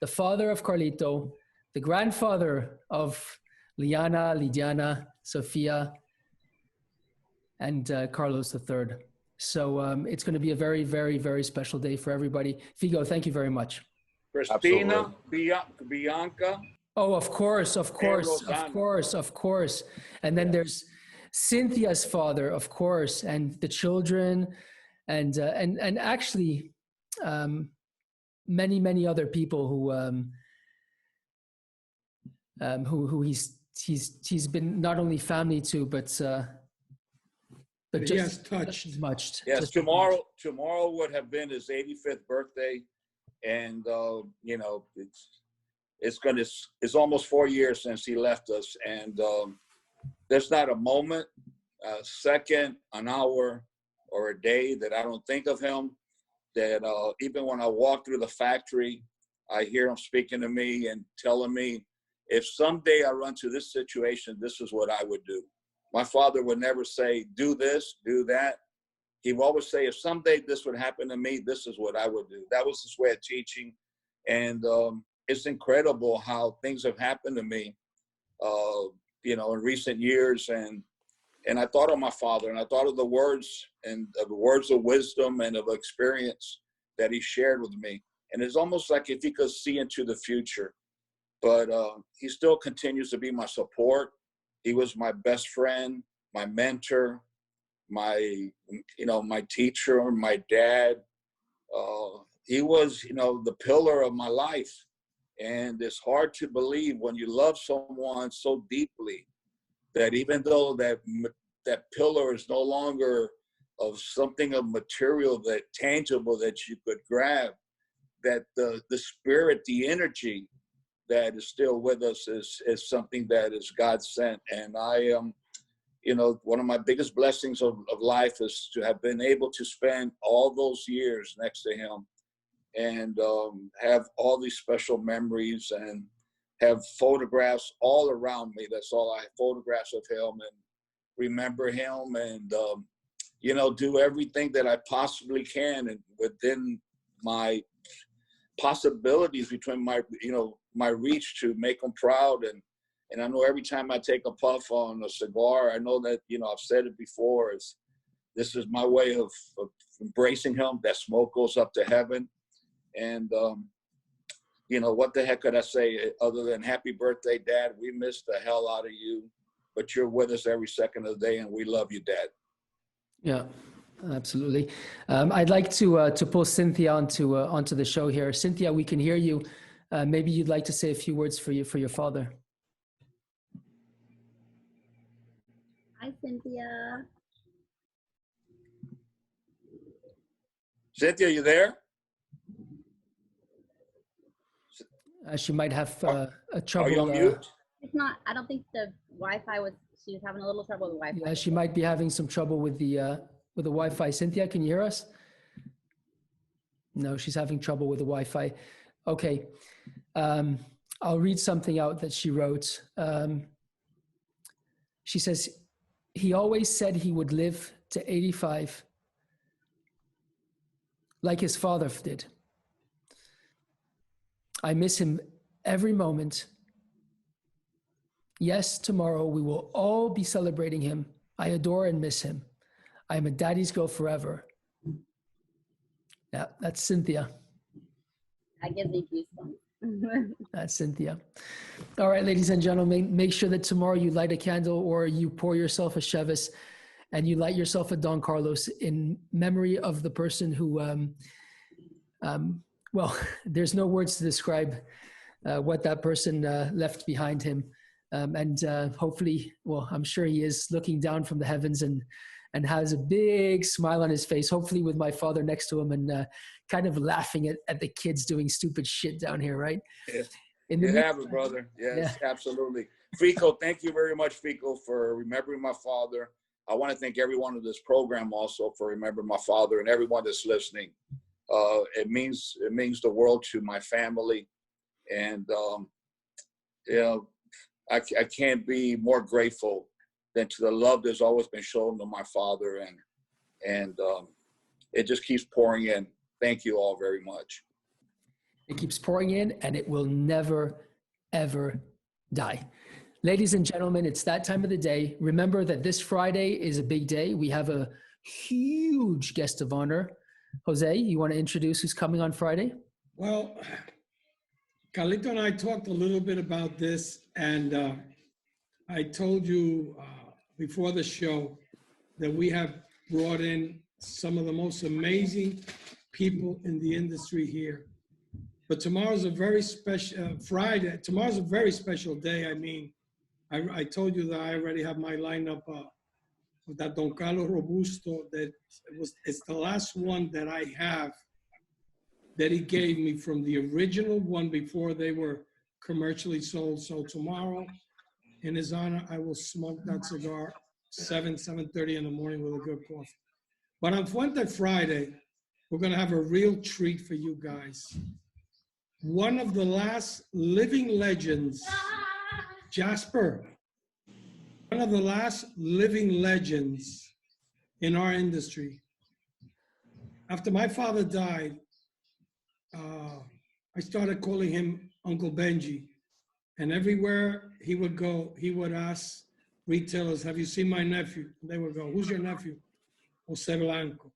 the father of Carlito, the grandfather of Liana, Sofia, and Carlos III. So it's going to be a very, very, very special day for everybody. Figo, thank you very much. Christina, Bianca. Oh, of course. And then there's Cynthia's father, of course, and the children, and actually many other people who he's been not only family to, but he has touched as much. Yes, tomorrow would have been his 85th birthday, and you know, it's almost 4 years since he left us, and there's not a moment, a second, an hour, or a day that I don't think of him. That even when I walk through the factory, I hear him speaking to me and telling me, if someday I run to this situation, this is what I would do. My father would never say, do this, do that. He would always say, if someday this would happen to me, this is what I would do. That was his way of teaching. And it's incredible how things have happened to me, you know, in recent years. And I thought of my father, and I thought of the words and the words of wisdom and of experience that he shared with me. And it's almost like if he could see into the future. But he still continues to be my support. He was my best friend, my mentor, my teacher, my dad. He was, the pillar of my life. And it's hard to believe when you love someone so deeply that even though that pillar is no longer of something of material, that tangible that you could grab, that the spirit, the energy that is still with us is something that is God sent. And I am, one of my biggest blessings of life is to have been able to spend all those years next to him and have all these special memories and have photographs all around me. That's all I have, photographs of him, and remember him, and do everything that I possibly can and within my possibilities, between my reach to make him proud. And I know every time I take a puff on a cigar, I know that, I've said it before, this is my way of embracing him. That smoke goes up to heaven. And, what the heck could I say other than happy birthday, Dad? We miss the hell out of you, but you're with us every second of the day, and we love you, Dad. Yeah, absolutely. I'd like to pull Cynthia onto the show here. Cynthia, we can hear you. Maybe you'd like to say a few words for your father. Hi, Cynthia. Cynthia, you there? She might have a Are trouble. you on mute? It's not, I don't think the Wi-Fi was, she was having a little trouble with Wi-Fi. Yeah, she might be having some trouble with the Wi-Fi. Cynthia, can you hear us? No, she's having trouble with the Wi-Fi. Okay, I'll read something out that she wrote. She says, he always said he would live to 85 like his father did. I miss him every moment. Yes, tomorrow we will all be celebrating him. I adore and miss him. I am a daddy's girl forever. Yeah, that's Cynthia. That gives me goosebumps. That's Cynthia. All right, ladies and gentlemen, make sure that tomorrow you light a candle or you pour yourself a Chevis and you light yourself a Don Carlos in memory of the person who, well, there's no words to describe what that person left behind him. And hopefully, well, I'm sure he is looking down from the heavens and has a big smile on his face, hopefully with my father next to him and kind of laughing at the kids doing stupid shit down here, right? Yes. In the It happens, brother. Yes, yeah. Absolutely. Fico, thank you very much, Fico, for remembering my father. I want to thank everyone of this program also for remembering my father and everyone that's listening. It means the world to my family. And, you know, I can't be more grateful than to the love that's always been shown to my father. And it just keeps pouring in. Thank you all very much. It keeps pouring in and it will never, ever die. Ladies and gentlemen, it's that time of the day. Remember that this Friday is a big day. We have a huge guest of honor. Jose, you want to introduce who's coming on Friday? Well, Carlito and I talked a little bit about this, and I told you before the show that we have brought in some of the most amazing people in the industry here. But tomorrow's a very special Friday. Tomorrow's a very special day. I mean, I told you that I already have my lineup with that Don Carlos Robusto. It's the last one that I have that he gave me from the original one before they were commercially sold. So tomorrow, in his honor, I will smoke that cigar 7:30 in the morning with a good coffee. But on Fuente Friday, we're gonna have a real treat for you guys. One of the last living legends, Jasper, one of the last living legends in our industry. After my father died, I started calling him Uncle Benji. And everywhere he would go, he would ask retailers, have you seen my nephew? And they would go, who's your nephew? Jose Blanco.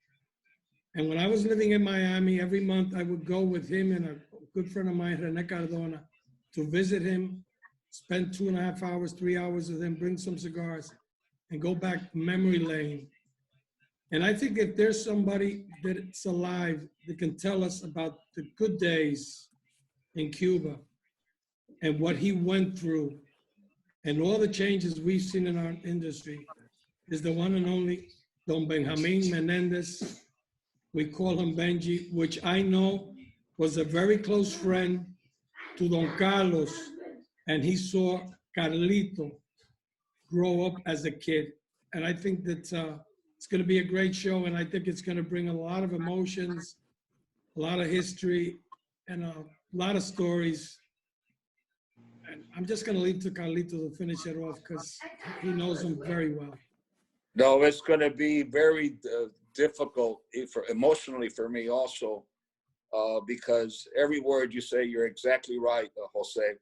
And when I was living in Miami, every month I would go with him and a good friend of mine, Rene Cardona, to visit him, spend 2.5 hours, 3 hours with him, bring some cigars, and go back memory lane. And I think if there's somebody that's alive that can tell us about the good days in Cuba and what he went through and all the changes we've seen in our industry, is the one and only Don Benjamin Menendez. We call him Benji, which I know was a very close friend to Don Carlos, and he saw Carlito grow up as a kid. And I think that it's going to be a great show, and I think it's going to bring a lot of emotions, a lot of history, and a lot of stories. And I'm just going to leave to Carlito to finish it off because he knows him very well. No, it's going to be very difficult emotionally for me also, because every word you say, you're exactly right, Jose.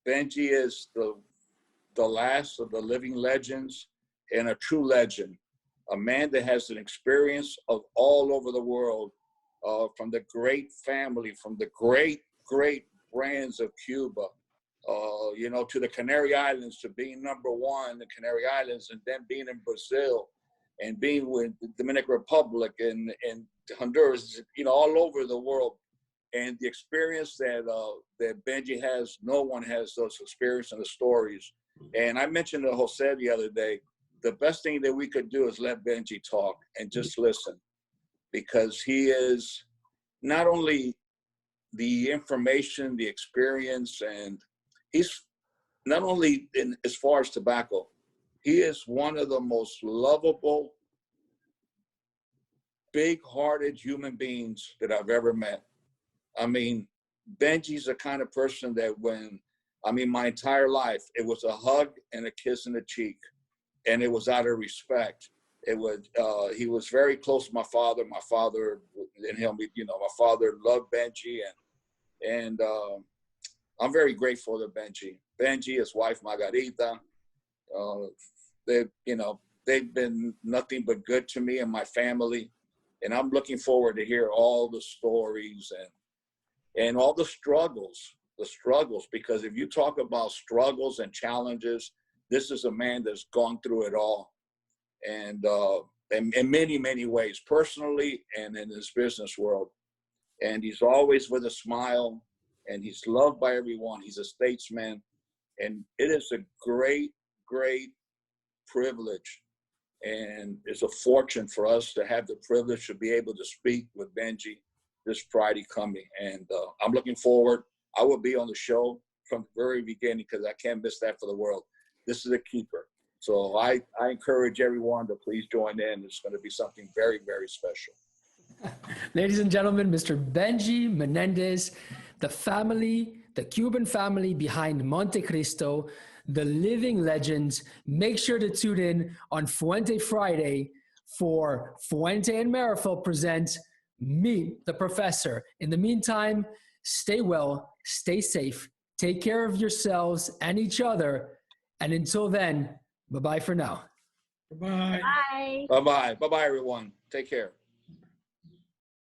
Benji is the last of the living legends and a true legend, a man that has an experience of all over the world, from the great family, from the great brands of Cuba, you know, to the Canary Islands, to being #1 in the Canary Islands, and then being in Brazil, and being with the Dominican Republic and Honduras, you know, all over the world. And the experience that Benji has, no one has those experiences and the stories. And I mentioned to Jose the other day, the best thing that we could do is let Benji talk and just listen, because he is not only the information, the experience, and he's not only in as far as tobacco, he is one of the most lovable, big-hearted human beings that I've ever met. I mean, Benji's the kind of person that my entire life, it was a hug and a kiss in the cheek, and it was out of respect. He was very close to my father. My father and him, my father loved Benji, and I'm very grateful to Benji. Benji, his wife Margarita, they've been nothing but good to me and my family, and I'm looking forward to hear all the stories and all the struggles, because if you talk about struggles and challenges, this is a man that's gone through it all. And in many, many ways, personally and in his business world. And he's always with a smile, and he's loved by everyone. He's a statesman. And it is a great, great privilege. And it's a fortune for us to have the privilege to be able to speak with Benji this Friday coming. And I'm looking forward. I will be on the show from the very beginning because I can't miss that for the world. This is a keeper. So I encourage everyone to please join in. It's going to be something very, very special. Ladies and gentlemen, Mr. Benji Menendez, the family, the Cuban family behind Monte Cristo, the living legends. Make sure to tune in on Fuente Friday for Fuente and Meerapfel present Meet the Professor. In the meantime, stay well, stay safe, take care of yourselves and each other. And until then, bye-bye for now. Bye. Bye. Bye-bye. Bye-bye, everyone. Take care.